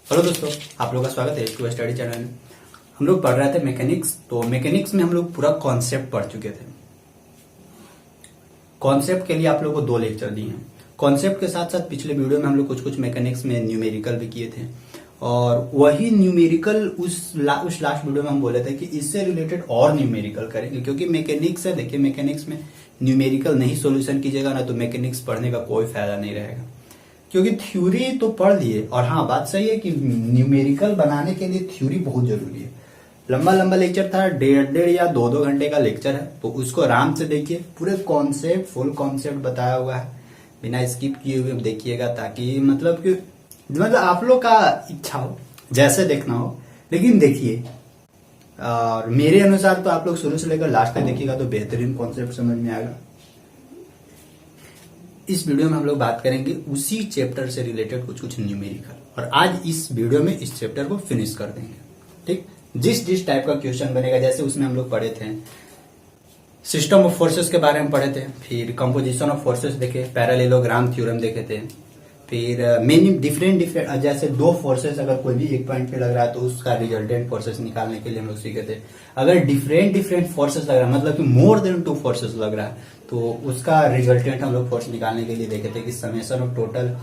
Hello दोस्तों, आप लोगों का स्वागत है टू स्टडी चैनल में। हम लोग पढ़ रहे थे मैकेनिक्स। तो मैकेनिक्स में हम लोग पूरा कॉन्सेप्ट पढ़ चुके थे। कॉन्सेप्ट के लिए आप लोगों को 2 लेक्चर दिए हैं। कॉन्सेप्ट के साथ साथ पिछले वीडियो में हम लोग कुछ मैकेनिक्स में न्यूमेरिकल भी किए थे, और वही न्यूमेरिकल उस लास्ट वीडियो में हम बोले थे कि इससे रिलेटेड और न्यूमेरिकल करेंगे, क्योंकि मैकेनिक्स है। देखिए, मैकेनिक्स में न्यूमेरिकल नहीं सोल्यूशन कीजिएगा ना तो मैकेनिक्स पढ़ने का कोई फायदा नहीं रहेगा, क्योंकि थ्योरी तो पढ़ लिए। और हाँ, बात सही है कि न्यूमेरिकल बनाने के लिए थ्योरी बहुत जरूरी है। लंबा लेक्चर था, 1.5 या 2 घंटे का लेक्चर है, तो उसको आराम से देखिए। पूरे कॉन्सेप्ट, फुल कॉन्सेप्ट बताया हुआ है, बिना स्किप किए हुए देखिएगा, ताकि मतलब आप लोग का इच्छा हो जैसे देखना हो, लेकिन देखिए। और मेरे अनुसार तो आप लोग शुरू से लेकर लास्ट तक देखिएगा तो बेहतरीन कॉन्सेप्ट समझ में आएगा। इस वीडियो में हम लोग बात करेंगे उसी चैप्टर से रिलेटेड कुछ न्यूमेरिकल, और आज इस वीडियो में इस चैप्टर को फिनिश कर देंगे। ठीक, जिस टाइप का क्वेश्चन बनेगा, जैसे उसमें हम लोग पढ़े थे सिस्टम ऑफ फोर्सेस के बारे में पढ़े थे, फिर कंपोजिशन ऑफ फोर्सेस देखे, पैरेललोग्राम थ्योरम देखे थे, फिर मेनी डिफरेंट जैसे 2 फोर्सेस अगर कोई भी एक पॉइंट पे लग रहा है तो उसका रिजल्टेंट फोर्सेस निकालने के लिए हम लोग सीखे थे। अगर डिफरेंट फोर्सेस लग रहा है, मतलब कि मोर देन 2 फोर्सेस लग रहा है, तो उसका रिजल्टेंट हम लोग फोर्स निकालने के लिए देखे थे कि summation of total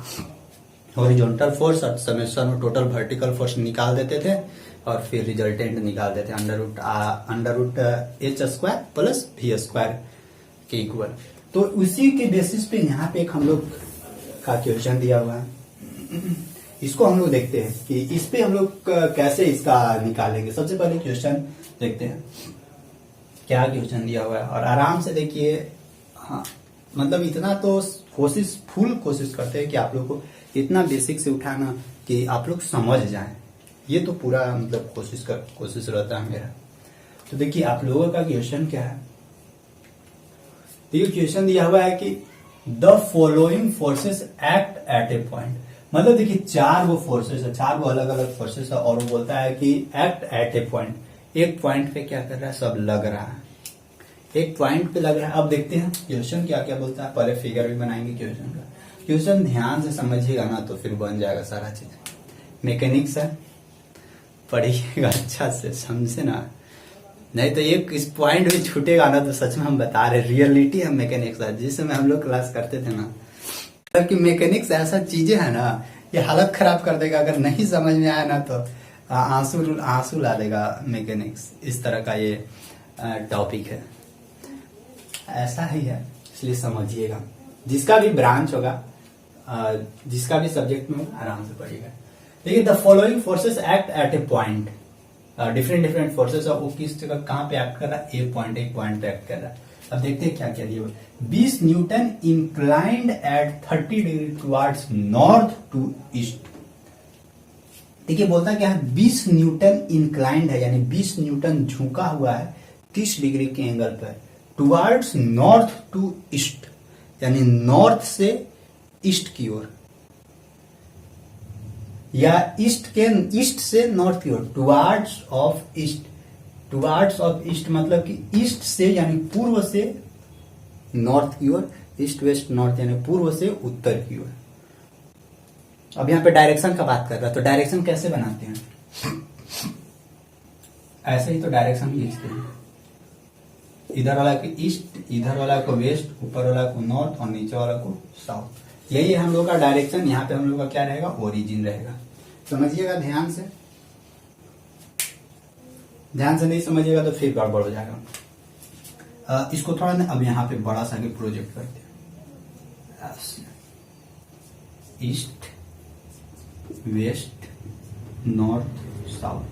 horizontal force और summation of total vertical force निकाल देते थे, और फिर रिजल्टेंट निकाल देते under root h square plus v square के इक्वल। तो उसी के बेसिस पे यहाँ पे एक हम लोग का क्वेश्चन दिया हुआ है। इसको हम लोग देखते हैं कि इस पे हम लोग कैसे इसका निकालेंगे। सबसे पहले क्वेश्चन देखते हैं क्या क्वेश्चन दिया हुआ है, और आराम से देखिए। हाँ, मतलब इतना तो फुल कोशिश करते हैं कि आप लोग को इतना बेसिक से उठाना कि आप लोग समझ जाएं। ये तो पूरा मतलब कोशिश रहता है मेरा। तो देखिए, आप लोगों का क्वेश्चन क्या है। देखिए, क्वेश्चन दिया हुआ है कि the following forces act at A point. मतलब देखिए, 4 वो फोर्सेस है, 4 वो अलग अलग फोर्सेस है, और वो बोलता है कि एक्ट एट ए पॉइंट। एक पॉइंट पे क्या कर रहा है, सब लग रहा है, एक पॉइंट पे लग रहा है। अब देखते हैं क्वेश्चन क्या क्या बोलता है। पहले फिगर भी बनाएंगे क्वेश्चन का। क्वेश्चन ध्यान से समझिएगा ना तो फिर बन जाएगा सारा चीज। मैकेनिक्स है, पढ़िएगा अच्छा से, समझे ना, नहीं तो एक इस पॉइंट भी छूटेगा ना तो सच में हम बता रहे, रियलिटी है मैकेनिक्स है। जिस समय हम लोग क्लास करते थे ना, मतलब कि मैकेनिक्स ऐसा चीजें है ना, ये हालत खराब कर देगा। अगर नहीं समझ में आया ना तो आंसू ला देगा मैकेनिक्स। इस तरह का ये टॉपिक है, ऐसा ही है, इसलिए समझिएगा। जिसका भी ब्रांच होगा, जिसका भी सब्जेक्ट में होगा, आराम से पढ़िएगा। देखिए, the following forces act at A point. Different forces है, वो किस जगह कहाँ पे एक्ट कर रहा है, एक पॉइंट पे एक्ट कर रहा है। अब देखते हैं क्या क्या दिया हुआ। 20 newton inclined at 30 degree towards north to east. देखिए, बोलता क्या है, 20 न्यूटन इंक्लाइंड है, यानी 20 न्यूटन झुका हुआ है 30 डिग्री के एंगल पर, टुवर्ड्स नॉर्थ टू ईस्ट, यानी नॉर्थ से ईस्ट की ओर, या ईस्ट से नॉर्थ की ओर। टुवर्ड्स ऑफ ईस्ट मतलब कि ईस्ट से यानी पूर्व से नॉर्थ की ओर, ईस्ट वेस्ट नॉर्थ यानी पूर्व से उत्तर की ओर। अब यहाँ पे डायरेक्शन का बात कर रहा है, तो डायरेक्शन कैसे बनाते हैं, ऐसे ही तो डायरेक्शन खींचते हैं। इधर वाला को ईस्ट, इधर वाला को वेस्ट, ऊपर वाला को नॉर्थ और नीचे वाला को साउथ। यही हम लोग का डायरेक्शन। यहाँ पे हम लोग का क्या रहेगा, ओरिजिन रहेगा। समझिएगा ध्यान से, नहीं समझिएगा तो फिर गड़बड़ हो जाएगा। इसको थोड़ा ना अब यहाँ पे बड़ा सा प्रोजेक्ट करते हैं। East west north south.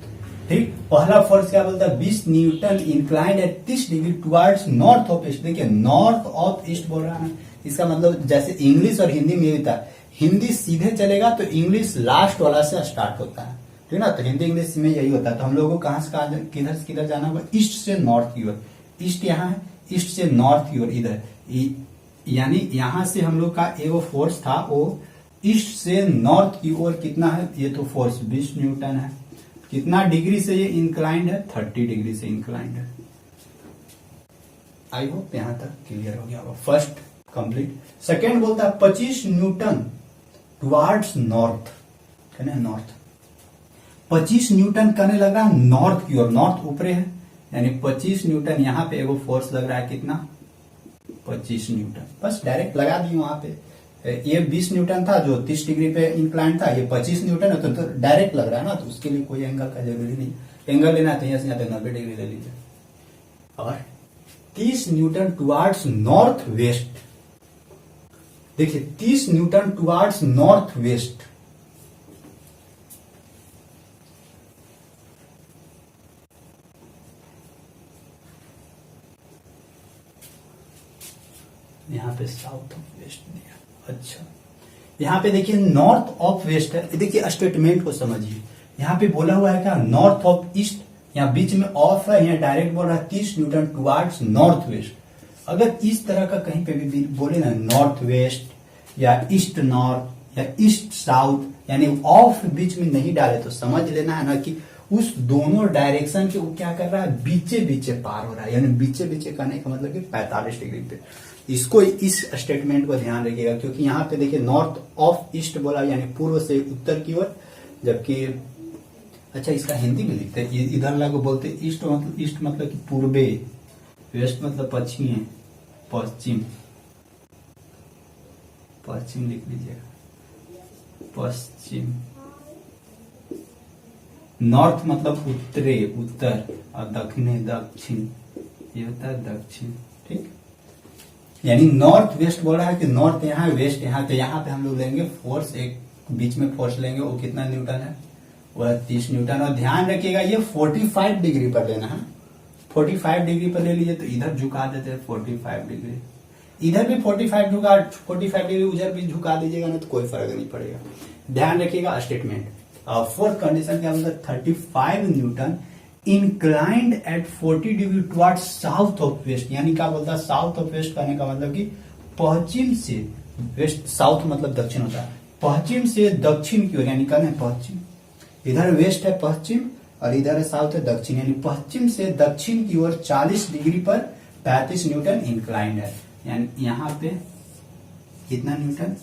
ठीक, पहला फोर्स क्या बोलता है, 20 newton inclined at 30 degree towards north of east. देखिए, नॉर्थ ऑफ ईस्ट बोल रहा है। इसका मतलब जैसे इंग्लिश और हिंदी में होता है, हिंदी सीधे चलेगा तो इंग्लिश लास्ट वाला से स्टार्ट होता है, ठीक ना। तो हिंदी इंग्लिश में यही होता है। तो हम लोगों को कहां से किधर जाना होगा, ईस्ट से नॉर्थ की ओर। ईस्ट यहाँ है, ईस्ट से नॉर्थ की ओर इधर, यानी यहां से हम लोग का एगो फोर्स था, वो ईस्ट से नॉर्थ की ओर कितना है, ये तो फोर्स 20 न्यूटन है। कितना डिग्री से ये इंक्लाइंड है, 30 डिग्री से इंक्लाइंड है। आई होप यहां तक क्लियर हो गया होगा। First complete. सेकेंड बोलता है 25 Newton towards north, north 25 Newton करने लग रहा है नॉर्थ की ओर, नॉर्थ ऊपरे है, यानी 25 न्यूटन यहाँ पे एगो फोर्स लग रहा है कितना, 25 न्यूटन। बस डायरेक्ट लगा दी वहां पे। ये 20 न्यूटन था जो 30 डिग्री पे इंक्लाइन था, ये 25 न्यूटन है तो डायरेक्ट लग रहा है ना, तो उसके लिए कोई एंगल का जरूरी नहीं। एंगल लेना है तो यहाँ से यहाँ तक 90 डिग्री ले लीजिए। और 30 न्यूटन टुवार्ड्स नॉर्थ वेस्ट, देखिए 30 न्यूटन टुवार्ड्स नॉर्थ वेस्ट, यहाँ पे साउथ ऑफ वेस्ट दिया। अच्छा, यहाँ पे देखिए नॉर्थ ऑफ वेस्ट है, देखिए स्टेटमेंट को समझिए। यहाँ पे बोला हुआ है क्या, नॉर्थ ऑफ ईस्ट, यहाँ बीच में ऑफ है, यहाँ डायरेक्ट बोल रहा है 30 न्यूटन टुवार्ड्स नॉर्थ वेस्ट। अगर इस तरह का कहीं पे भी बोले ना, नॉर्थ वेस्ट या ईस्ट नॉर्थ या ईस्ट साउथ, यानी ऑफ बीच में नहीं डाले तो समझ लेना है ना कि उस दोनों डायरेक्शन के वो क्या कर रहा है, बीचे बीचे पार हो रहा है। यानी बीचे बीचे करने का मतलब कि 45 डिग्री पे। इसको, इस स्टेटमेंट को ध्यान रखिएगा, क्योंकि यहाँ पे देखिए नॉर्थ ऑफ ईस्ट बोला, यानी पूर्व से उत्तर की ओर, जबकि अच्छा इसका हिंदी में लिखते हैं, इधर लागू बोलते ईस्ट मतलब कि पूर्वे, वेस्ट मतलब पश्चिम, पश्चिम, पश्चिम लिख लीजिएगा, पश्चिम। नॉर्थ मतलब उत्तरे, उत्तर, और दक्षिणे दक्षिण, ये होता है दक्षिण। ठीक, यानी नॉर्थ वेस्ट बोल रहा है कि नॉर्थ यहाँ, वेस्ट यहाँ, तो यहाँ पे हम लोग लेंगे फोर्स, एक बीच में फोर्स लेंगे, वो कितना न्यूटन है, वह 30 न्यूटन। और ध्यान रखिएगा ये 45 डिग्री पर लेना है, 45 डिग्री पर ले लीजिए, तो इधर झुका देते हैं 45 डिग्री, इधर भी 45 डिग्री उधर भी झुका दीजिएगा ना, तो कोई फर्क नहीं पड़ेगा। ध्यान रखिएगा स्टेटमेंट। फोर्थ कंडीशन क्या बोलता है, 35 newton inclined at 40 degree towards south of west, यानी क्या बोलता है, साउथ ऑफ वेस्ट करने का मतलब कि पश्चिम से वेस्ट, साउथ मतलब दक्षिण होता है, पश्चिम से दक्षिण की ओर, यानी कहना है पश्चिम, इधर वेस्ट है पश्चिम और इधर है साउथ है दक्षिण, यानी पश्चिम से दक्षिण की ओर 40 डिग्री पर 35 न्यूटन इंक्लाइंड है। यानी यहाँ पे कितना न्यूटन,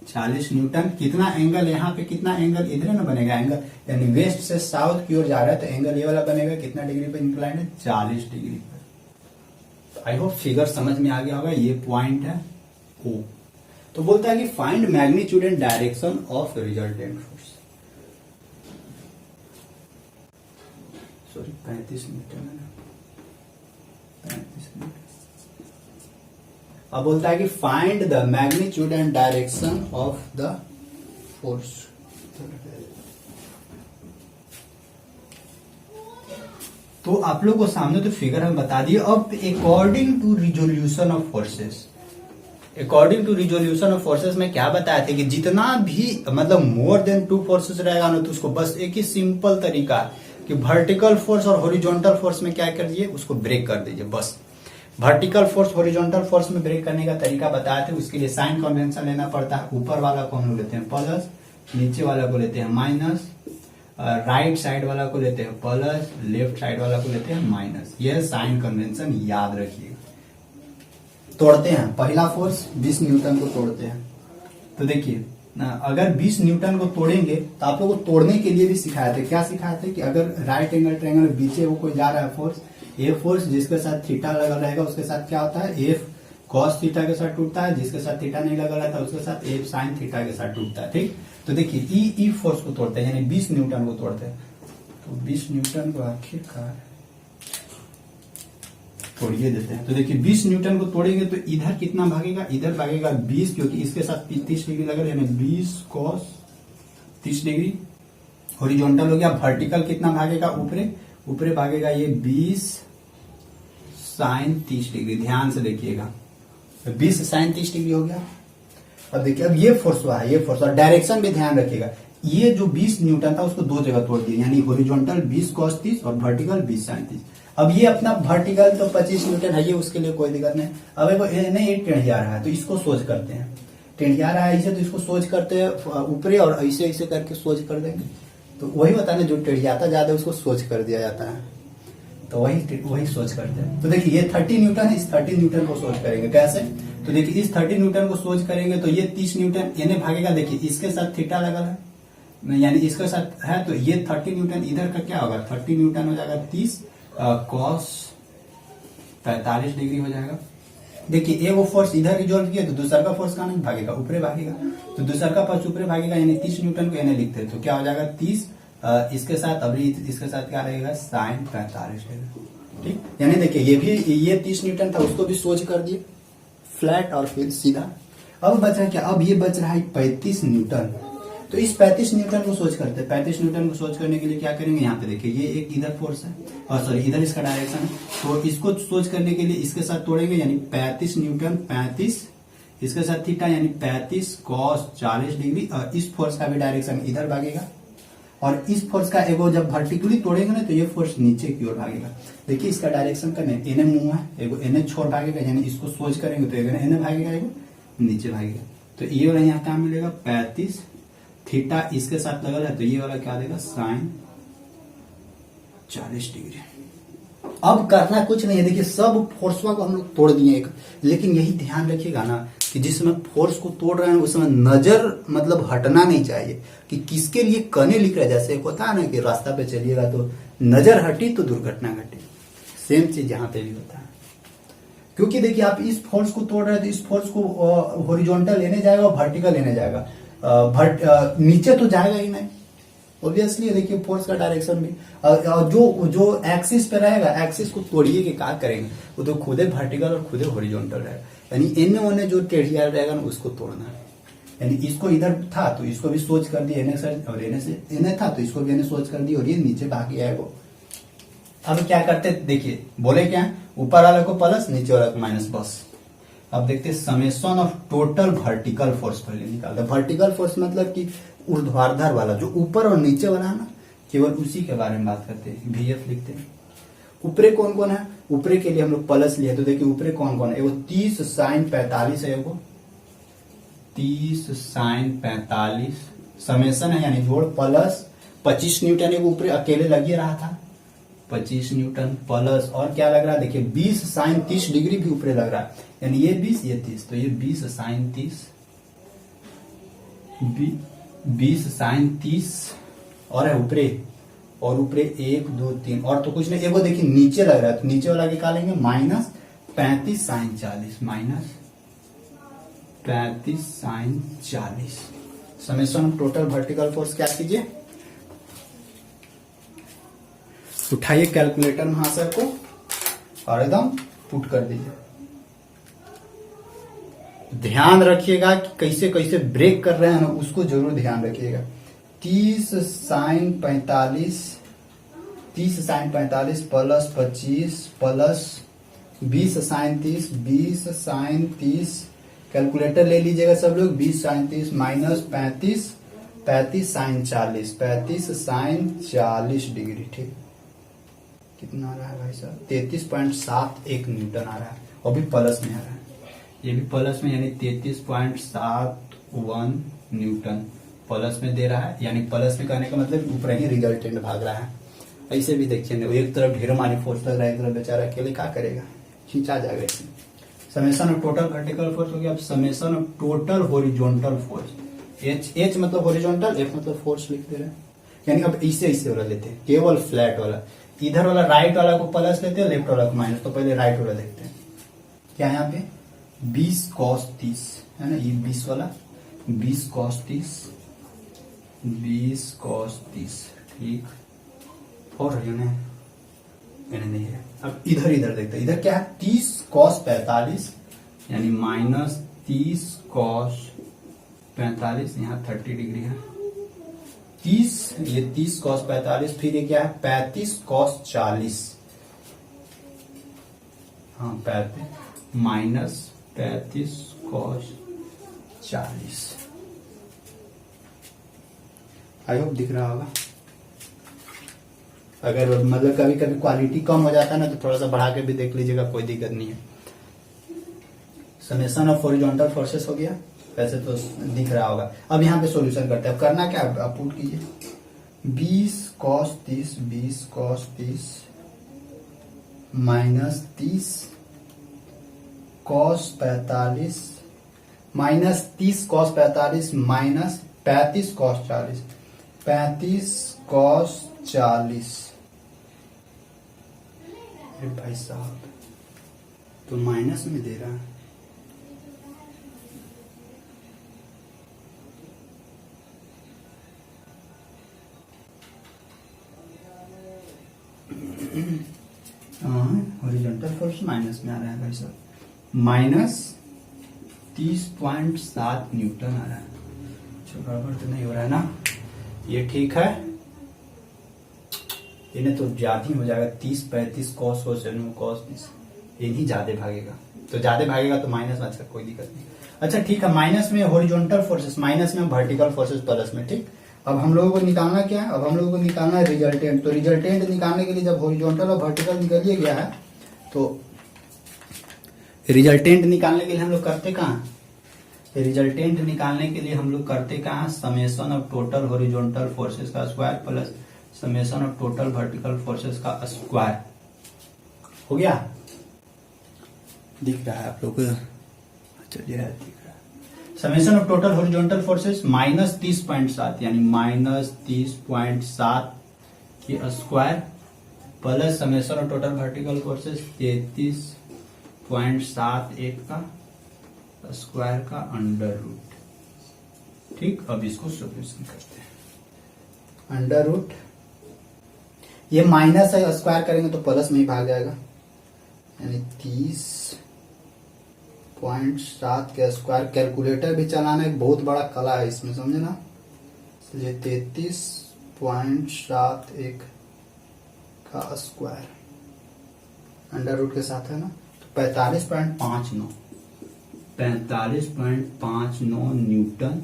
40 न्यूटन। कितना एंगल, यहाँ पे कितना एंगल, इधर ना बनेगा एंगल, यानी वेस्ट से साउथ की ओर जा रहा है तो एंगल ये वाला बनेगा, कितना डिग्री पे इंक्लाइंड है, 40 डिग्री पर। आई होप फिगर समझ में आ गया होगा। ये पॉइंट है ओ। तो बोलता है कि find magnitude and direction of resultant force, sorry 35 Newton है ना, 35 न्यूटन। अब बोलता है कि find the magnitude and direction of the force. तो आप लोग को सामने तो फिगर हम बता दिए। अब according to resolution of forces, according to resolution of forces में क्या बताया था कि जितना भी मतलब मोर देन 2 फोर्सेस रहेगा ना, तो उसको बस एक ही सिंपल तरीका कि वर्टिकल फोर्स और हॉरिजॉन्टल फोर्स में क्या कर दीजिए, उसको ब्रेक कर दीजिए। बस वर्टिकल फोर्स हॉरिजॉन्टल फोर्स में ब्रेक करने का तरीका बताए थे। उसके लिए साइन कन्वेंशन लेना पड़ता है। ऊपर वाला को हम लोग लेते हैं प्लस, नीचे वाला को लेते हैं माइनस, राइट साइड वाला को लेते हैं प्लस, लेफ्ट साइड वाला को लेते हैं माइनस। यह साइन कन्वेंशन याद रखिएगा। तोड़ते हैं, पहला फोर्स 20 न्यूटन को तोड़ते हैं। तो देखिए अगर 20 न्यूटन को तोड़ेंगे तो आप लोगों को तोड़ने के लिए भी सिखाए थे। क्या सिखाए थे कि अगर राइट एंगल ट्रायंगल बीचे वो कोई जा रहा है फोर्स, ए फोर्स जिसके साथ थीटा लगा रहेगा उसके साथ क्या होता है, एफ कॉस थीटा के साथ टूटता है, जिसके साथ थीटा नहीं लगा रहता उसके साथ एफ साइन थीटा के साथ टूटता है। ठीक, तो देखिए ई फोर्स को तोड़ते हैं, यानी 20 न्यूटन को तोड़ते हैं। तो 20 न्यूटन को आखिरकार तोड़िए देते हैं। तो देखिए 20 न्यूटन को तोड़ेंगे तो इधर कितना भागेगा, इधर भागेगा 20, क्योंकि इसके साथ 30 डिग्री लगा, यानी 20 कॉस 30 डिग्री हॉरिजॉन्टल हो गया। वर्टिकल कितना भागेगा, ऊपरे भागेगा ये 20 साइन 30 डिग्री। ध्यान से देखिएगा, 20 साइन 30 डिग्री हो गया। अब देखिए अब ये फोर्स हुआ है, ये फोर्स, और डायरेक्शन भी ध्यान रखिएगा। ये जो 20 न्यूटन था उसको दो जगह तोड़ दिया, यानी हॉरिजॉन्टल 20 कॉस 30 और वर्टिकल 20 साइन 30। अब ये अपना वर्टिकल तो 25 न्यूटन है, ये उसके लिए कोई दिक्कत नहीं। अब नहीं ये टेढ़िया रहा है तो इसको सोच करते हैं, टेढ़िया रहा है इसे तो इसको सोच करते हैं ऊपरी, और ऐसे ऐसे करके सोच कर देंगे। तो वही होता है ना, जो टेढ़ियाता ज्यादा है उसको सोच कर दिया जाता है, तो वही सोच करते हैं। तो देखिए ये 30 न्यूटन है, इस 30 न्यूटन को सोच करेंगे कैसे, तो देखिए इस 30 न्यूटन को सोच करेंगे तो ये 30 न्यूटन इन्हें भागेगा। देखिए इसके साथ थीटा लगा है, यानी इसके साथ है तो ये 30 न्यूटन इधर का क्या होगा, 30 न्यूटन हो जाएगा 30 कॉस 45 डिग्री हो जाएगा। देखिए एक वो फोर्स इधर रिजोल्व किया तो दूसरा का फोर्स कहाँ नहीं भागेगा, ऊपरे भागेगा, तो दूसरा का फोर्स ऊपरे भागेगा, यानी 30 न्यूटन को यानी लिखते हैं तो क्या हो जाएगा 30 इसके साथ अभी इसके साथ क्या रहेगा साइन 45 रहेगा। ठीक, यानी देखिए ये 30 न्यूटन था उसको भी सोच कर दिए फ्लैट और फिर सीधा। अब बच रहा क्या, अब ये बच रहा है 35 न्यूटन। तो इस 35 न्यूटन को सोच करते हैं, 35 न्यूटन को सोच करने के लिए क्या करेंगे, यहाँ पे देखिए ये एक इधर फोर्स है और सॉरी इधर इसका डायरेक्शन है, तो इसको सोच करने के लिए इसके साथ तोड़ेंगे, यानी 35 न्यूटन 35 इसके साथ थीटा यानी 35 कॉस 40 डिग्री, और इस फोर्स का भी डायरेक्शन इधर भागेगा, और इस फोर्स का एगो जब वर्टिकली तोड़ेंगे ना तो ये फोर्स नीचे की ओर भागेगा। देखिए इसका डायरेक्शन का एनए मुंह है, एगो एनए छोड़ भागेगा, यानी इसको सोच करेंगे तो एगो एनए भागेगा, एगो नीचे भागेगा, तो ये वाला यहाँ क्या मिलेगा 35 थीटा इसके साथ लगल है तो ये वाला क्या देगा साइन 40 डिग्री। अब करना कुछ नहीं है, देखिए सब फोर्सवा को हम लोग तोड़ दिए एक, लेकिन यही ध्यान रखिएगा ना कि जिसमें फोर्स को तोड़ रहे हैं उसमें नजर मतलब हटना नहीं चाहिए कि किसके लिए कने लिख रहा है। जैसे एक होता है ना कि रास्ता पे चलिएगा तो नजर हटी तो दुर्घटना घटी, सेम चीज यहाँ पे भी होता है। क्योंकि देखिए आप इस फोर्स को तोड़ रहे हैं तो इस फोर्स को हॉरिजॉन्टल लेने जाएगा और वर्टिकल लेने जाएगा, नीचे तो जाएगा ही नहीं ऑब्वियसली। देखिए फोर्स का डायरेक्शन भी जो एक्सिस पे रहेगा, एक्सिस को तोड़िए कि क्या करेंगे, वो तो खुदे वर्टिकल और खुदे हॉरिजॉन्टल रहेगा, यानी एने ओने जो टेढ़िया रहेगा ना उसको तोड़ना है। यानी इसको इधर था तो इसको भी सोच कर दिया एने से, और एने से एने था तो इसको भी एने सोच कर दी, और ये नीचे भाग गया है वो। अब क्या करते देखिए, बोले क्या ऊपर वाले को प्लस नीचे वाले को माइनस, बस। अब देखते हैं summation of total vertical force पहले निकालते हैं। वर्टिकल फोर्स मतलब कि ऊर्ध्वाधर वाला जो ऊपर और नीचे वाला है ना, केवल उसी के बारे में बात करते हैं। VF लिखते हैं। ऊपरे कौन कौन है, ऊपरे के लिए हम लोग प्लस लिए तो देखिए ऊपरे कौन कौन है, एगो 30 साइन 45 है, एगो 30 साइन 45 समेशन है यानी जोड़, प्लस 25 न्यूटन एगो ऊपरे अकेले लगे रहा था 25 न्यूटन, प्लस और क्या लग रहा है देखिए 20 साइन 30 डिग्री भी ऊपरे लग रहा है, यानी ये 20 ये 30, तो ये 20 साइन 30 20 साइन 30 और है ऊपरे, और ऊपरे 1 2 3 और तो कुछ नहीं, एगो देखिए नीचे लग रहा है तो नीचे वाला निकालेंगे minus 35 sine 40 minus 35 sine 40। Summation of total vertical force क्या कीजिए, उठाइए कैलकुलेटर महाशय को और एकदम पुट कर दीजिए। ध्यान रखिएगा कि कैसे कैसे ब्रेक कर रहे हैं ना उसको जरूर ध्यान रखिएगा। 30 sine 45 plus 25 plus 20 sine 30 20 sine 30, calculator ले लीजिएगा सब लोग, 20 sine 30 minus 35 sine 40 35 sine 40 degree. ठीक, कितना आ रहा है भाई साहब 33.71 न्यूटन आ रहा है, और भी प्लस में आ रहा है, ये भी प्लस में यानी 33.71 न्यूटन प्लस में दे रहा है, यानी प्लस में करने का मतलब ऊपर ही रिजल्टेंट भाग रहा है। ऐसे भी देखिए एक तरफ ढेर मानी फोर्स लग रहा है, एक तरफ बेचारा अकेले क्या करेगा, खींचा जाएगा इसमें। Summation of total vertical force हो गया। अब summation of total horizontal force, H मतलब हॉरिजॉन्टल, एफ मतलब फोर्स लिखते रहे, यानी अब ऐसे वाला लेते हैं, केवल फ्लैट वाला, इधर वाला राइट वाला को प्लस लेते हैं, लेफ्ट वाला को माइनस, तो पहले राइट वाला देखते हैं। क्या यहाँ पे 20 cos 30 है ना, ये 20 वाला 20 cos 30 ठीक, और रही ना नहीं है। अब इधर देखते हैं, इधर क्या है 30 cos 45 यानी माइनस 30 cos 45, यहाँ 30 डिग्री है 30, ये 30 cos 45, फिर ये क्या है 35 cos 40, हाँ 35 माइनस 35 cos 40। आई होप दिख रहा होगा। अगर मतलब कभी कभी क्वालिटी कम हो जाता है ना तो थोड़ा सा बढ़ा के भी देख लीजिएगा, कोई दिक्कत नहीं है। समेशन ऑफ हॉरिजॉन्टल फोर्सेस हो गया, वैसे तो दिख रहा होगा। अब यहाँ पे सॉल्यूशन करते हैं। अब करना क्या, आप पुट कीजिए 20 cos 30 minus 30 cos 45 minus 30 cos 45 minus 35 cos 40, 35 cos 40। अरे भाई साहब तो माइनस में दे रहा है। हॉरिजॉन्टल फोर्स माइनस में आ रहा है भाई साहब, -30.7 न्यूटन आ रहा है। गड़बड़ तो नहीं हो रहा है ना, ये ठीक है। इन्हें तो ज्यादा ही हो जाएगा, 30-35 कॉस हो कॉस 30, ये नहीं ज्यादा भागेगा, तो ज्यादा भागेगा तो माइनस में, अच्छा कोई दिक्कत नहीं। अच्छा ठीक है, माइनस में हॉरिजॉन्टल फोर्सेस, माइनस में वर्टिकल फोर्सेस प्लस में, ठीक। अब हम लोगों को निकालना क्या है, अब हम लोगों को निकालना है रिजल्टेंट। तो रिजल्टेंट निकालने के लिए जब हॉरिजॉन्टल और वर्टिकल निकल गया है तो रिजल्टेंट निकालने के लिए हम लोग करते कहाँ, रिजल्टेंट निकालने के लिए हम लोग करते कहाँ, summation of total horizontal forces का square plus summation of total vertical forces का स्क्वायर। हो गया, दिख रहा है आप लोग को, चलिए दिख रहा है। Summation of total horizontal forces -30.7 यानी -30.7 की square plus summation of total vertical forces 33.71 का स्क्वायर का अंडर रूट। ठीक, अब इसको सॉल्यूशन करते हैं। अंडर रूट, ये माइनस है, स्क्वायर करेंगे तो प्लस में ही भाग जाएगा, यानी 30.7 के स्क्वायर। कैलकुलेटर भी चलाना एक बहुत बड़ा कला है इसमें, समझे ना। इसलिए 33.71 का स्क्वायर अंडर रूट के साथ है ना, तो 45.59 न्यूटन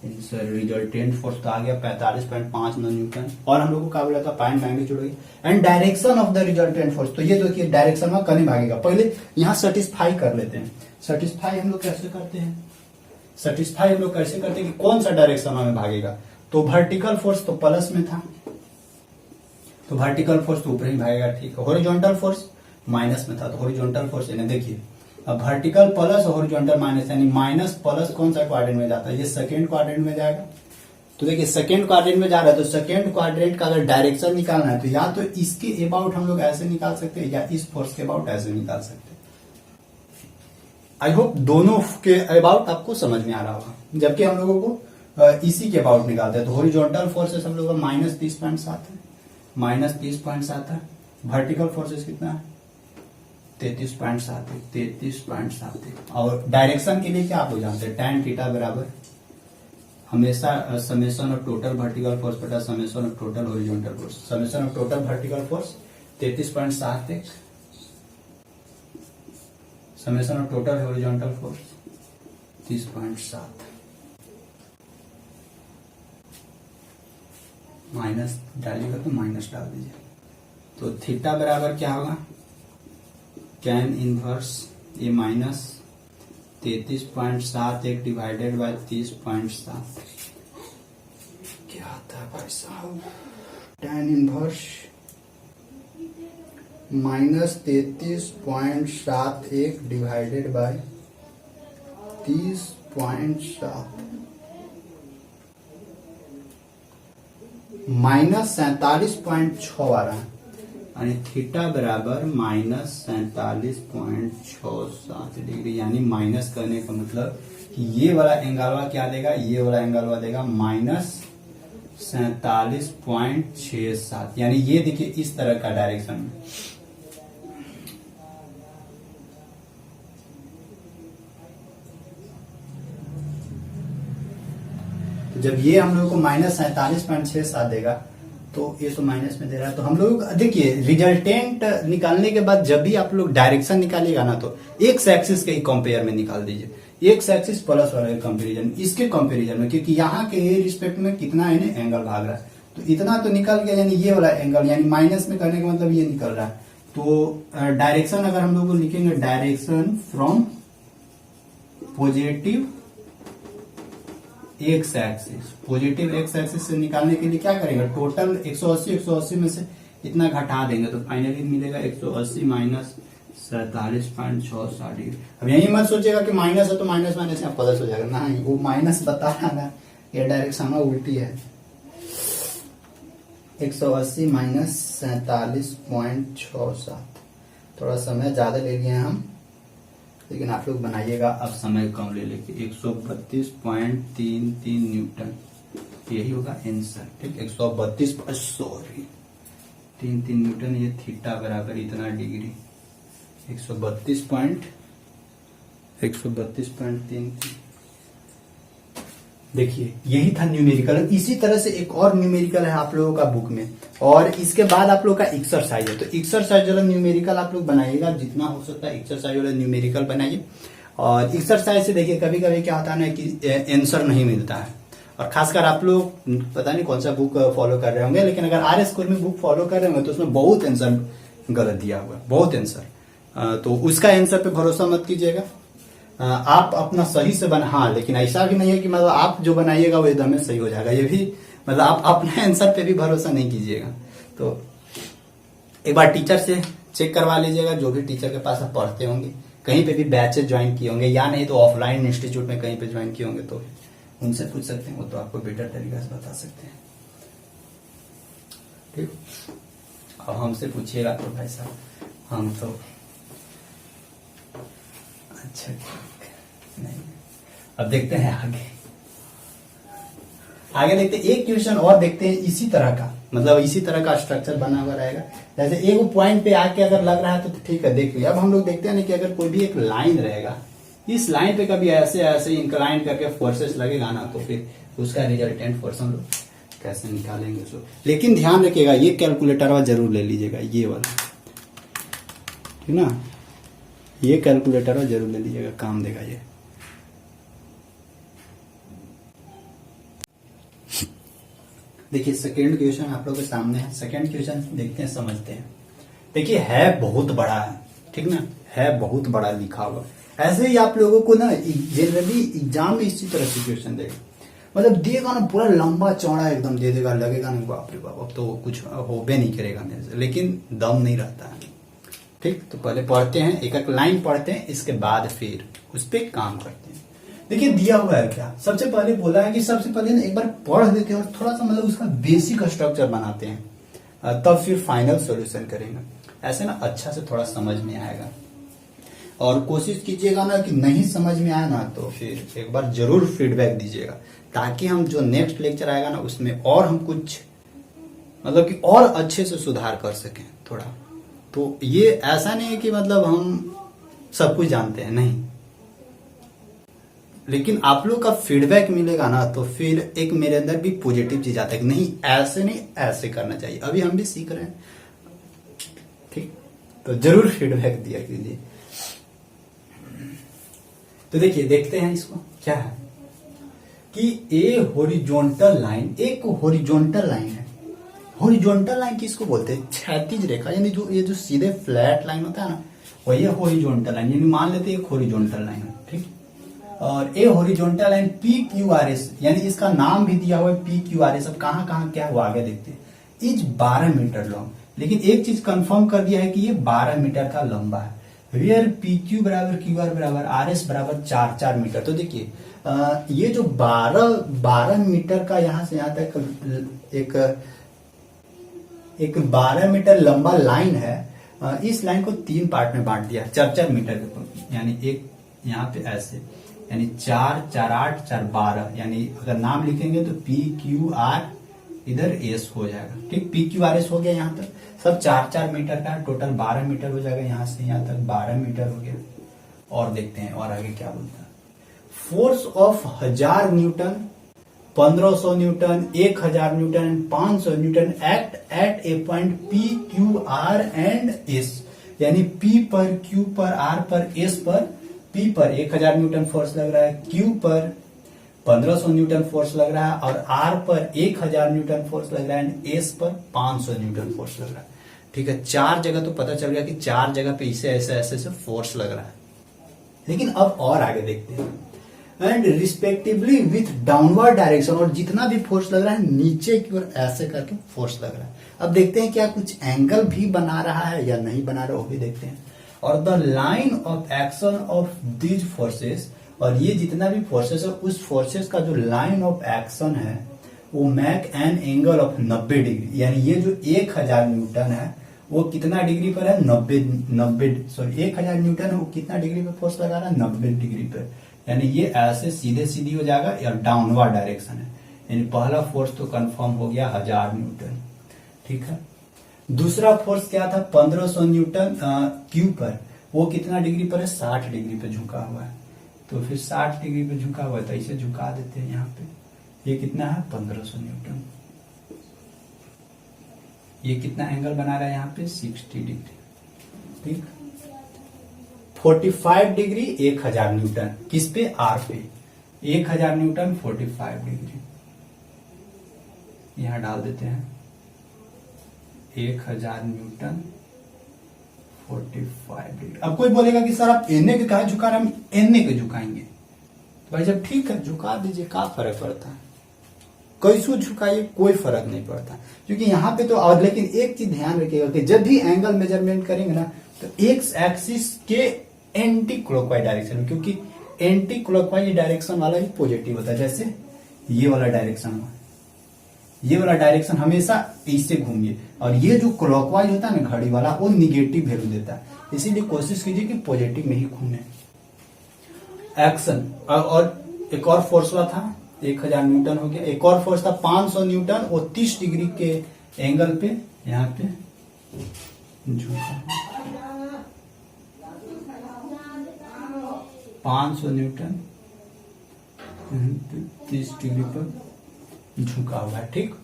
रिजल्टेंट फोर्स तो आ गया 45.59 न्यूटन। और हम लोग को क्या बोला था, पॉइंट मैग्नीट्यूड हो गया। And direction of the resultant force, तो ये देखिए डायरेक्शन में कहीं भागेगा। पहले यहाँ सेटिस्फाई कर लेते हैं। सेटिस्फाई हम लोग कैसे करते हैं, सेटिस्फाई हम लोग कैसे करते हैं कि कौन सा डायरेक्शन में भागेगा। तो वर्टिकल फोर्स तो प्लस में था, तो वर्टिकल फोर्स तो ऊपर ही भागेगा, ठीक है। हॉरिजॉन्टल फोर्स माइनस में था, तो हॉरिजॉन्टल फोर्स यानी देखिए अब वर्टिकल प्लस हॉरिजॉन्टल माइनस, यानी माइनस प्लस कौन सा क्वाड्रेंट में जाता है, ये सेकेंड क्वाड्रेंट में जाएगा। तो देखिए सेकेंड क्वाड्रेंट में जा रहा है, तो सेकेंड क्वाड्रेंट का अगर डायरेक्शन निकालना है तो या तो इसके अबाउट हम लोग ऐसे निकाल सकते हैं, या इस फोर्स के अबाउट ऐसे निकाल सकते हैं। आई होप दोनों के अबाउट आपको समझ में आ रहा होगा। जबकि हम लोगों को इसी के अबाउट निकालते हैं, तो हॉरिजॉन्टल फोर्सेस हम लोग का -30.7 है, -30.7 है। वर्टिकल फोर्सेस कितना है, 33.71। और डायरेक्शन के लिए क्या आप लोग जानते हैं, tan थीटा बराबर हमेशा summation of total vertical force बटा summation of total horizontal force. Summation of total vertical force 33.71, summation of total horizontal force 30.7। Minus डालिएगा तो माइनस डाल दीजिए, तो थीटा बराबर क्या होगा, tan इनवर्स ये माइनस 33.71 डिवाइडेड बाय 30.7 क्या आता है भाई साहब, tan इनवर्स -33.71 डिवाइडेड बाय 30.7 -47.6 आ रहा है, यानी थीटा बराबर -47.67 डिग्री। यानी माइनस करने का मतलब कि ये वाला एंगलवा क्या देगा, ये वाला एंगलवा देगा -47.67, यानी ये देखिए इस तरह का डायरेक्शन में। तो जब ये हम लोग को -47.67 देगा, तो ये तो माइनस में दे रहा है। तो हम लोग देखिए रिजल्टेंट निकालने के बाद जब भी आप लोग डायरेक्शन निकालिएगा ना, तो एक एक्सिस के ही कंपेयर में निकाल दीजिए, एक एक्सिस प्लस वाला कंपेरिजन, इसके कंपेरिजन में, क्योंकि यहाँ के रिस्पेक्ट में कितना है एंगल भाग रहा है, तो इतना तो निकल गया, यानी ये वाला एंगल, यानी माइनस में करने का मतलब ये निकल रहा है। तो डायरेक्शन अगर हम लोग लिखेंगे, direction from positive x axis, positive x axis से निकालने के लिए क्या करेंगे, टोटल 180 में से इतना घटा देंगे, तो फाइनली मिलेगा 180 माइनस 47.67 डिग्री। अब यही मत सोचेगा कि माइनस है तो माइनस माइनस यहाँ प्लस हो जाएगा, नहीं, वो माइनस बता रहा ना, ये डायरेक्शन उल्टी है। 180 माइनस 47.67। थोड़ा समय ज्यादा ले लिए हैं हम, लेकिन आप लोग बनाइएगा अब समय कम ले लेके। 132.33 न्यूटन, यही होगा आंसर। ठीक, 132 सॉरी 33 न्यूटन, ये थीटा बराबर इतना डिग्री। 132.33। देखिए यही था न्यूमेरिकल। इसी तरह से एक और न्यूमेरिकल है आप लोगों का बुक में, और इसके बाद आप लोगों का एक्सरसाइज है। तो एक्सरसाइज वाला न्यूमेरिकल आप लोग बनाइएगा, जितना हो सकता है एक्सरसाइज वाला न्यूमेरिकल बनाइए। और एक्सरसाइज से देखिए कभी कभी क्या होता है ना कि आंसर नहीं मिलता है, और खासकर आप लोग पता नहीं कौन सा बुक फॉलो कर रहे होंगे, लेकिन अगर RS स्कूल में बुक फॉलो कर रहे होंगे तो उसमें बहुत आंसर गलत दिया हुआ है, बहुत आंसर। तो उसका आंसर पे भरोसा मत कीजिएगा, आप अपना सही से बना। हाँ, लेकिन ऐसा भी नहीं है कि मतलब आप जो बनाइएगा वो एकदम सही हो जाएगा, ये भी मतलब आप अपने आंसर पे भी भरोसा नहीं कीजिएगा। तो एक बार टीचर से चेक करवा लीजिएगा, जो भी टीचर के पास आप पढ़ते होंगे, कहीं पे भी बैचेज ज्वाइन किए होंगे, या नहीं तो ऑफलाइन इंस्टीट्यूट में कहीं पे ज्वाइन किए होंगे, तो उनसे पूछ सकते हैं, वो तो आपको बेटर तरीके से बता सकते हैं। ठीक, अब हमसे पूछिएगा तो भाई साहब हम तो अच्छा नहीं। अब देखते हैं आगे देखते हैं एक क्वेश्चन और देखते हैं इसी तरह का, मतलब इसी तरह का स्ट्रक्चर बना हुआ रहेगा। जैसे एक पॉइंट पे आके अगर लग रहा है तो ठीक है, देख लिया। अब हम लोग देखते हैं ना कि अगर कोई भी एक लाइन रहेगा, इस लाइन पे कभी ऐसे ऐसे इंक्लाइन करके फोर्सेस लगेगा ना, तो फिर उसका रिजल्टेंट फोर्स हम लोग कैसे निकालेंगे उसको। लेकिन ध्यान रखिएगा, ये कैलकुलेटर जरूर ले लीजिएगा, ये वाला, ठीक ना, ये कैलकुलेटर जरूर ले लीजिएगा, काम देगा ये। देखिए सेकेंड क्वेश्चन आप लोगों के सामने है। सेकेंड क्वेश्चन देखते हैं, समझते हैं। देखिए है बहुत बड़ा है, ठीक ना, है बहुत बड़ा लिखा हुआ। ऐसे ही आप लोगों को ना जनरली एग्जाम में इसी तरह से क्वेश्चन देगा, मतलब देगा ना पूरा लंबा चौड़ा एकदम दे देगा, लगेगा नहीं बाप रे बाप अब तो कुछ होबे नहीं करेगा मेरे से, लेकिन दम नहीं रहता है। ठीक, तो पहले पढ़ते हैं, एक एक लाइन पढ़ते हैं, इसके बाद फिर उस पर काम करते हैं। देखिए दिया हुआ है क्या, सबसे पहले बोला है कि सबसे पहले ना एक बार पढ़ देते हैं और थोड़ा सा मतलब उसका बेसिक स्ट्रक्चर बनाते हैं, तब फिर फाइनल सॉल्यूशन करेंगे। ऐसे ना अच्छा से थोड़ा समझ में आएगा। और कोशिश कीजिएगा ना कि नहीं समझ में आया ना तो फिर एक बार जरूर फीडबैक दीजिएगा, ताकि हम जो नेक्स्ट लेक्चर आएगा ना उसमें और हम कुछ मतलब कि और अच्छे से सुधार कर सकें थोड़ा। तो ये ऐसा नहीं है कि मतलब हम सब कुछ जानते हैं, नहीं, लेकिन आप लोग का फीडबैक मिलेगा ना तो फिर एक मेरे अंदर भी पॉजिटिव चीज आता है कि नहीं ऐसे नहीं ऐसे करना चाहिए। अभी हम भी सीख रहे हैं, ठीक, तो जरूर फीडबैक दिया कीजिए। तो देखिए देखते हैं इसको क्या है कि ए हॉरिजॉन्टल लाइन, एक हॉरिजॉन्टल लाइन है। हॉरिजॉन्टल लाइन किसको बोलते हैं, क्षैतिज रेखा, यानी जो ये जो सीधे फ्लैट लाइन होता है ना वही है हॉरिजॉन्टल लाइन, यानी मान लेते हैं एक हॉरिजॉन्टल लाइन है, ठीक। और ए हॉरिजॉन्टल लाइन PQRS, यानी इसका नाम भी दिया हुआ है PQRS। अब कहां कहां क्या हुआ आगे देखते हैं। इज 12 मीटर लॉन्ग, लेकिन एक चीज कंफर्म कर दिया है कि ये 12 मीटर का लंबा है। वेयर PQ बराबर QR बराबर RS बराबर 4 मीटर। तो देखिए ये जो 12 मीटर का यहां से यहां तक एक 12 मीटर लंबा लाइन है। इस लाइन को 3 पार्ट में बांट दिया, 4 मीटर के, यानी एक यहाँ पे ऐसे, यानी 4, 4, 8, 4, 12, यानी अगर नाम लिखेंगे तो PQR इधर S हो जाएगा, ठीक। PQRS हो गया, यहाँ तक सब 4 मीटर का, टोटल 12 मीटर हो जाएगा, यहाँ से यहाँ तक 12 मीटर हो गया। और देखते हैं और आगे क्या बोलता है। Force of 1000 Newton, 1500 Newton, 1000 Newton, 500 Newton act at A point PQR and S, यानी P पर, Q पर, R पर, S पर। P पर 1000 न्यूटन फोर्स लग रहा है, Q पर 1500 न्यूटन फोर्स लग रहा है, और R पर 1000 न्यूटन फोर्स लग रहा है, एंड S पर 500 न्यूटन फोर्स लग रहा है, ठीक है। 4 जगह तो पता चल गया कि 4 जगह पे इसे ऐसे ऐसे से फोर्स लग रहा है। लेकिन अब और आगे देखते हैं। And respectively with downward direction, और जितना भी फोर्स लग रहा है नीचे की ओर ऐसे करके फोर्स लग रहा है। अब देखते हैं क्या कुछ एंगल भी बना रहा है या नहीं बना रहा, वो भी देखते हैं। और the line of action of these forces, और ये जितना भी फोर्सेस है उस फोर्सेस का जो लाइन ऑफ एक्शन है वो make an angle of 90 degree, यानी ये जो 1000 न्यूटन है वो कितना डिग्री पर है, 1000 न्यूटन है वो कितना डिग्री पे फोर्स लगा रहा है, 90 डिग्री पे। यानी ये ऐसे सीधे सीधी हो जाएगा या डाउनवर्ड डायरेक्शन है, यानी पहला फोर्स तो कंफर्म हो गया 1000 न्यूटन। ठीक है, दूसरा फोर्स क्या था, 1500 न्यूटन क्यू पर, वो कितना डिग्री पर है, 60 डिग्री पे झुका हुआ है। तो फिर 60 डिग्री पे झुका हुआ है तो इसे झुका देते हैं यहाँ पे। ये कितना है, 1500 न्यूटन। ये कितना एंगल बना रहा है यहाँ पे, 60 डिग्री। ठीक, 45 डिग्री 1000 न्यूटन, किस पे, आर पे। 1000 न्यूटन 45 डिग्री, यहां डाल देते हैं 1000 न्यूटन 45 डिग्री। अब कोई बोलेगा कि सर आप एनए के कहा झुका रहे, हम एनए के झुकाएंगे। तो भाई जब ठीक है झुका दीजिए, क्या फर्क पड़ता है, कैसो झुकाइए कोई फर्क नहीं पड़ता, क्योंकि यहाँ पे तो। और लेकिन एक चीज ध्यान रखिएगा कि जब भी एंगल मेजरमेंट करेंगे ना तो एक्स एक्सिस के एंटी क्लॉकवाइज डायरेक्शन में, क्योंकि एंटी क्लॉकवाइज डायरेक्शन वाला ही पॉजिटिव होता है। जैसे ये वाला डायरेक्शन, ये वाला डायरेक्शन हमेशा इससे घूमिए, और ये जो क्लॉकवाइज होता है ना घड़ी वाला, वो निगेटिव वैल्यू देता है। इसीलिए कोशिश कीजिए कि पॉजिटिव में ही घूमे। एक्शन, और एक और फोर्स हुआ था 1000 न्यूटन हो गया। एक और फोर्स था 500 न्यूटन, वो 30 डिग्री के एंगल पे यहाँ पे झुका, 500 न्यूटन 30 डिग्री पर झुका हुआ है। ठीक,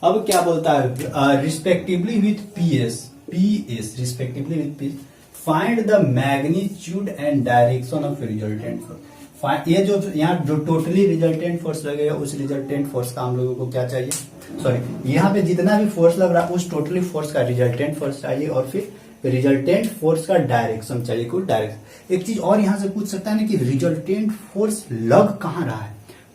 अब क्या बोलता है, respectively with PS respectively with PS find the magnitude and direction of resultant force. ये जो यहाँ जो टोटली रिजल्टेंट फोर्स लगेगा, उस रिजल्टेंट फोर्स का हम लोगों को क्या चाहिए, सॉरी यहाँ पे जितना भी फोर्स लग रहा है उस टोटली फोर्स का रिजल्टेंट फोर्स चाहिए, और फिर रिजल्टेंट फोर्स का डायरेक्शन चाहिए, कोई डायरेक्शन। एक चीज और यहाँ से पूछ सकता है ना कि रिजल्टेंट फोर्स लग कहाँ रहा है,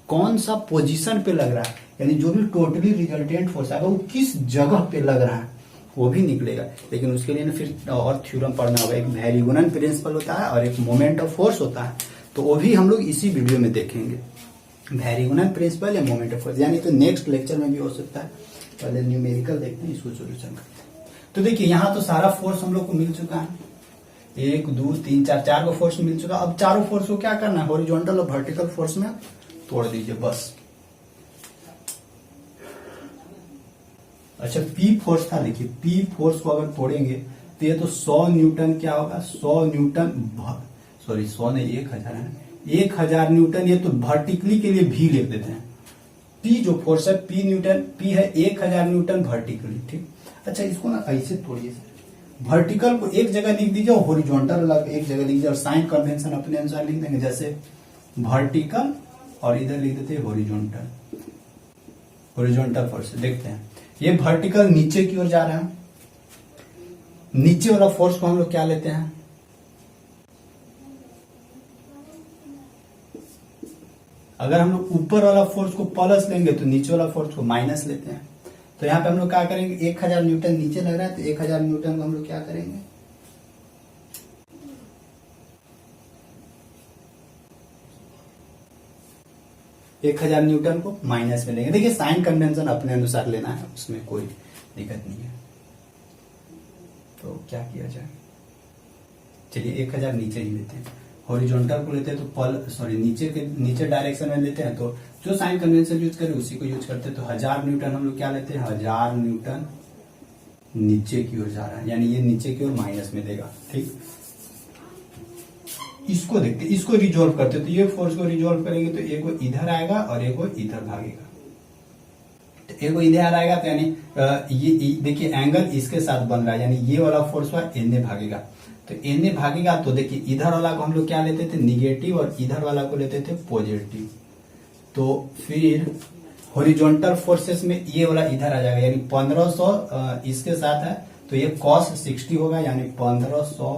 कौन सा पोजीशन पे लग रहा है, यानी जो भी टोटली रिजल्टेंट फोर्स आएगा वो किस जगह पे लग रहा है वो भी निकलेगा। लेकिन उसके लिए ना फिर और थ्योरम पढ़ना होगा, एक वैल्यूगुणन प्रिंसिपल होता है और एक मोमेंट ऑफ फोर्स होता है, तो वो भी हम लोग इसी वीडियो में देखेंगे, वैल्यूगुणन प्रिंसिपल या मोमेंट ऑफ फोर्स, यानी तो नेक्स्ट लेक्चर में भी हो सकता है। पहले न्यूमेरिकल देखते हैं, इसको सोल्यूशन करते हैं। तो देखिए यहाँ तो सारा फोर्स हम लोग को मिल चुका है, 1 2 3 4 चार को फोर्स मिल चुका। अब चारों फोर्स को क्या करना है, हॉरिजॉन्टल और वर्टिकल फोर्स में तोड़ दीजिए बस। अच्छा, पी फोर्स था, देखिए पी फोर्स को अगर तोड़ेंगे तो ये तो 100 न्यूटन क्या होगा, 100 न्यूटन, सॉरी 100 नहीं 1000 है, 1000 न्यूटन। ये तो वर्टिकली के लिए भी लिख देते हैं। पी जो फोर्स है, पी न्यूटन, पी है 1000 न्यूटन वर्टिकली। ठीक, अच्छा इसको ना ऐसे तोड़िए सर, वर्टिकल को एक जगह लिख दीजिए और हॉरिजॉन्टल अलग एक जगह लिख दीजिए, और साइन कन्वेंशन अपने अनुसार लिख देंगे, जैसे वर्टिकल और इधर लिख देते हैं हॉरिजॉन्टल, हॉरिजॉन्टल फोर्स। देखते हैं ये वर्टिकल नीचे की ओर जा रहा है, नीचे वाला फोर्स को हम लोग क्या लेते हैं, अगर हम लोग ऊपर वाला फोर्स को प्लस लेंगे तो नीचे वाला फोर्स को माइनस लेते हैं। तो यहाँ पे हम लोग क्या करेंगे, 1000 न्यूटन नीचे लग रहा है तो 1000 न्यूटन को हम लोग क्या करेंगे, एक 1000 न्यूटन को माइनस में लेंगे। देखिए साइन कन्वेंशन अपने अनुसार लेना है, उसमें कोई दिक्कत नहीं है। तो क्या किया जाए, चलिए 1000 नीचे ही लेते हैं, हॉरिजॉन्टल को लेते हैं तो नीचे डायरेक्शन में लेते हैं, तो जो साइन कन्वेंशन यूज करें उसी को यूज करते हैं। तो 1000 न्यूटन हम लोग क्या लेते हैं, 1000 न्यूटन नीचे की ओर जा रहा है, यानी ये नीचे की ओर माइनस में देगा। ठीक, इसको देखते, इसको रिजोल्व करते, तो ये फोर्स को रिजोल्व करेंगे तो एक वो इधर आएगा और एक वो इधर भागेगा। तो एक वो इधर आएगा तो यानी ये देखिए एंगल इसके साथ बन रहा है, यानी ये वाला फोर्स हुआ एने भागेगा। तो एने भागेगा तो देखिए इधर वाला को हम लोग क्या लेते थे, निगेटिव, और इधर वाला को लेते थे पॉजिटिव। तो फिर हॉरिजॉन्टल फोर्सेस में ये वाला इधर आ जाएगा, यानी 1500 इसके साथ है तो ये cos 60 होगा, यानी 1500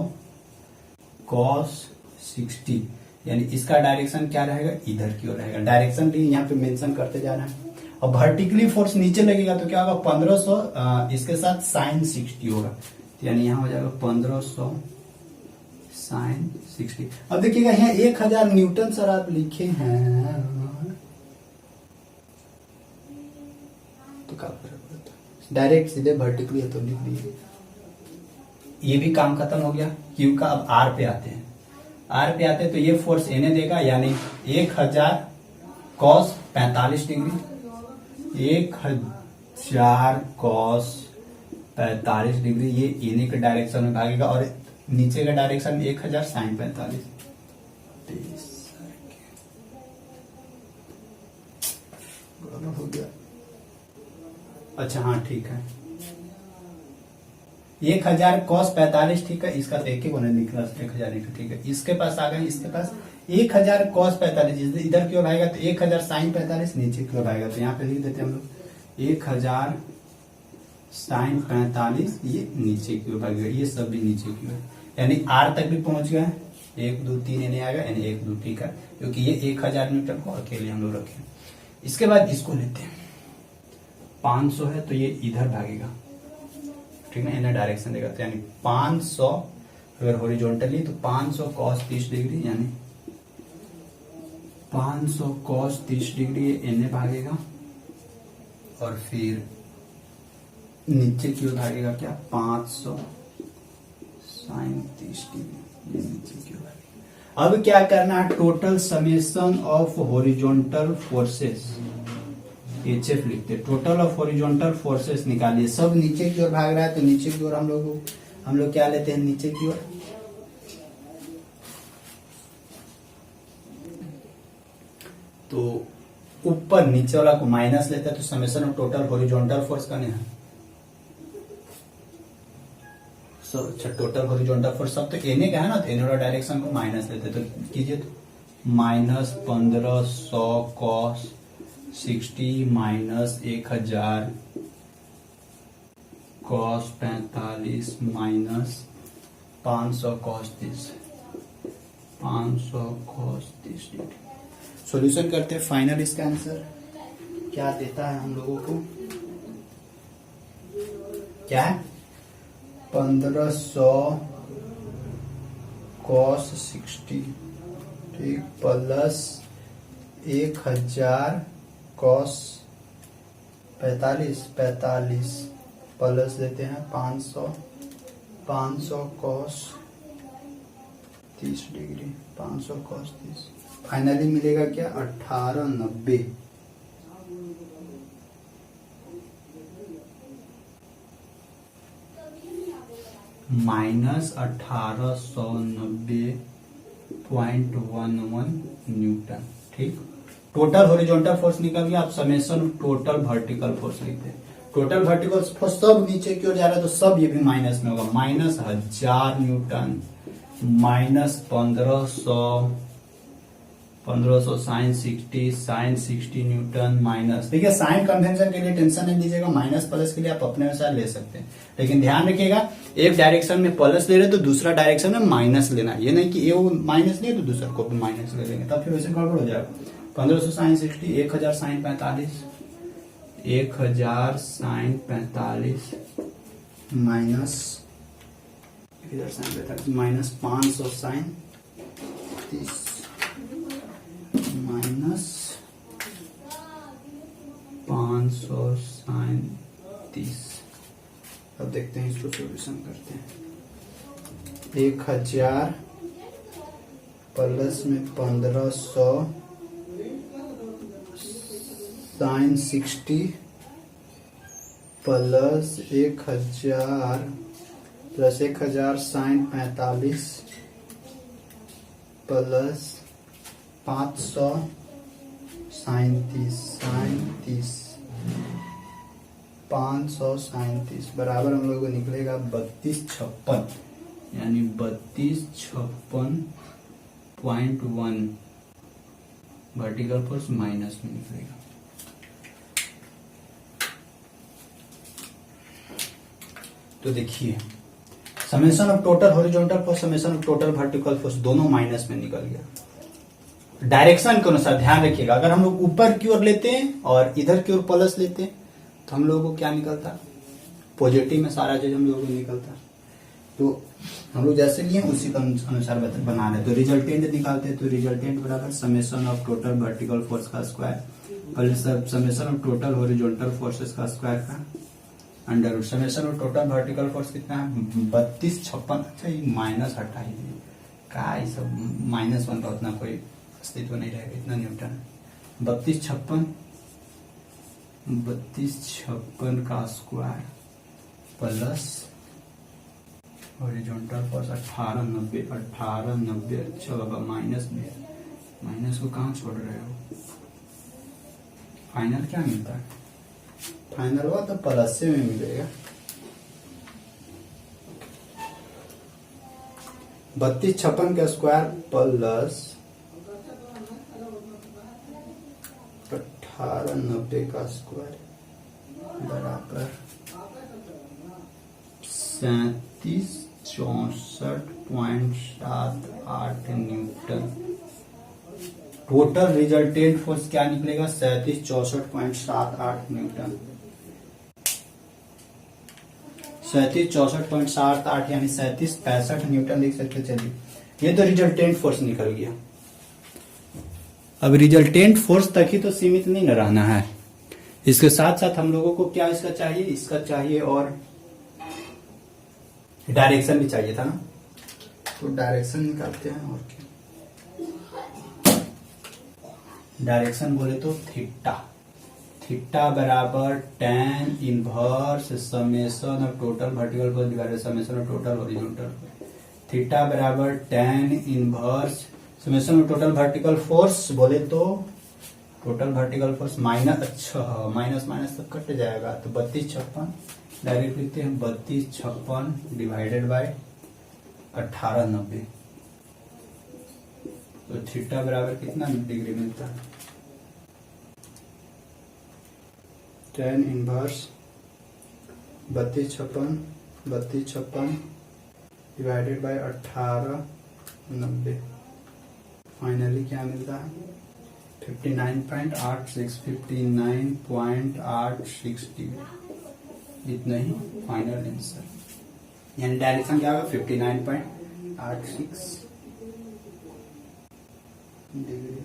cos 60, यानी इसका डायरेक्शन क्या रहेगा, इधर की ओर रहेगा। डायरेक्शन भी यहाँ पे मेंशन करते जा रहा है। और वर्टिकली फोर्स नीचे लगेगा तो क्या होगा, 1500 इसके साथ sin 60 होगा, यानी यहाँ हो जाएगा 1500 sin 60। अब देखिएगा यहाँ 1000 न्यूटन सर आप लिखे हैं, डायरेक्ट सीधे वर्टिकली है तो लिख दीजिए। ये भी काम खत्म हो गया क्यू का। अब आर पे आते हैं। आर पे आते हैं तो ये फोर्स एने देगा, यानी 1000 कॉस 45 डिग्री, 1000 कॉस 45 डिग्री ये एने के डायरेक्शन में भागेगा और नीचे का डायरेक्शन 1000 साइन 45। हो गया। अच्छा हाँ ठीक है, 1000 कॉस 45, ठीक है, इसका तो एक ही बोले निकला 1000, ठीक है। इसके पास आ गए, इसके पास 1000 कॉस 45 इधर की ओर आएगा तो 1000 साइन 45 नीचे की ओर आएगा, तो यहाँ पे लिख देते हैं हम लोग 1000 साइन 45 ये नीचे की ओर भागेगा, ये सब भी नीचे की ओर, यानी आर तक भी पहुंच गए। 1 2 3 यानी आएगा, यानी 1 2, ठीक है, क्योंकि ये 1000 न्यूटन को अकेले हम लोग रखे। इसके बाद इसको लेते हैं, 500 है तो ये इधर भागेगा, ठीक है, इन्हें डायरेक्शन देगा, तो यानी 500 अगर हॉरिजॉन्टली तो 500 कॉस 30 डिग्री, यानी 500 कॉस 30 डिग्री इन्हें भागेगा और फिर नीचे की ओर भागेगा क्या 500 साइन 30 डिग्री, ये नीचे की ओर भागेगा। अब क्या करना है, total summation of horizontal forces HF लिखते हैं, टोटल ऑफ हॉरिजॉन्टल फोर्सेस निकालिए। सब नीचे की ओर भाग रहा है तो नीचे की ओर हम लोग क्या लेते हैं, नीचे की ओर, तो ऊपर नीचे वाला को माइनस लेते हैं, तो summation of total horizontal force का नहीं है। अच्छा, टोटल हॉरिजॉन्टल फोर्स सब तो एने का है ना, तो एने वाला डायरेक्शन को माइनस लेते हैं, तो कीजिए, तो minus 1500 cos 60 minus 1000 cos 45 minus 500 cos 30, 500 cos 30 degree. Solution करते हैं, फाइनल इसका आंसर क्या देता है हम लोगों को, क्या है 1500 कॉस 60, ठीक, प्लस 1000 कॉस 45 प्लस देते हैं 500 कॉस 30 डिग्री, 500 कॉस 30, फाइनली मिलेगा क्या 1890। माइनस 1890.11 न्यूटन, ठीक। टोटल हॉरिजॉन्टल फोर्स निकल गया। आप समेशन टोटल वर्टिकल फोर्स लिखते हैं, टोटल वर्टिकल फोर्स सब नीचे की ओर जा रहा है तो सब ये भी माइनस में होगा, minus 1000 newton minus 1500 sine 60 newton minus, ठीक है। साइन कन्वेंशन के लिए टेंशन नहीं लीजिएगा, माइनस प्लस के लिए आप अपने अनुसार ले सकते हैं, लेकिन ध्यान रखिएगा एक डायरेक्शन में प्लस ले रहे तो दूसरा डायरेक्शन में माइनस लेना, ये नहीं कि ये माइनस नहीं तो दूसरा को भी माइनस ले लेंगे, तब फिर वैसे गड़बड़ हो जाएगा। 1500 sine 60, 1000 sine 45, 1000 sine 45 minus minus 500 sine 30 minus 500 sine 30। अब देखते हैं इसको सॉल्यूशन करते हैं, 1000 प्लस में 1500 sine 60 plus 1000 plus 1000 sine 45 plus 500 sine 30 500 sine 30 बराबर हम लोग को निकलेगा 3256, यानी 3256.1 वर्टिकल फोर्स माइनस में निकलेगा। तो देखिए summation of total horizontal force, summation of total vertical force दोनों माइनस में निकल गया। डायरेक्शन के अनुसार ध्यान रखिएगा, अगर हम लोग ऊपर की ओर लेते हैं और इधर की ओर प्लस लेते हैं तो हम लोगों को क्या निकलता, पॉजिटिव में सारा चीज हम लोगों को निकलता। तो हम लोग जैसे लिए उसी के अनुसार बना रहे, तो रिजल्टेंट निकालते हैं, तो रिजल्टेंट बराबर summation of total vertical force का square plus summation of total horizontal forces का स्क्वायर का under root summation of total vertical force कितना है 3256। अच्छा ये माइनस हटा ही नहीं का, ये सब -1 का उतना कोई अस्तित्व नहीं रहेगा, इतना न्यूटन। 3256 का स्क्वायर प्लस हॉरिजॉन्टल फोर्स 1890। अच्छा बाबा माइनस में, माइनस को कहाँ छोड़ रहे हो? फाइनल क्या मिलता है? फाइनल हुआ तो प्लस से में मिलेगा। 3256 का स्क्वायर प्लस 1890 का स्क्वायर बराबर 3764.78 न्यूटन। टोटल रिजल्टेंट फोर्स क्या निकलेगा? 3764.78 न्यूटन। 3764.78 यानी 3765 न्यूटन लिख सकते। चलिए ये तो रिजल्टेंट फोर्स निकल गया। अब रिजल्टेंट फोर्स तक ही तो सीमित नहीं न रहना है, इसके साथ साथ हम लोगों को क्या इसका चाहिए, इसका चाहिए और डायरेक्शन भी चाहिए था ना, तो डायरेक्शन निकालते हैं। और क्या डायरेक्शन बोले तो थीटा, थीटा बराबर tan inverse summation of total vertical force divided summation of total horizontal. Theta बराबर tan inverse summation of total vertical force बोले तो टोटल वर्टिकल फोर्स माइनस, अच्छा माइनस माइनस तो कट जाएगा, तो 3256 डायरेक्ट लिखते हैं। 3256 डिवाइडेड बाय 1890, तो थीटा बराबर कितना डिग्री मिलता है? tan inverse 3256 divided by 1890, finally क्या मिलता है? 59.86 डिग्री। इतना ही फाइनल आंसर, यानी डायरेक्शन क्या होगा? 59.86 डिग्री।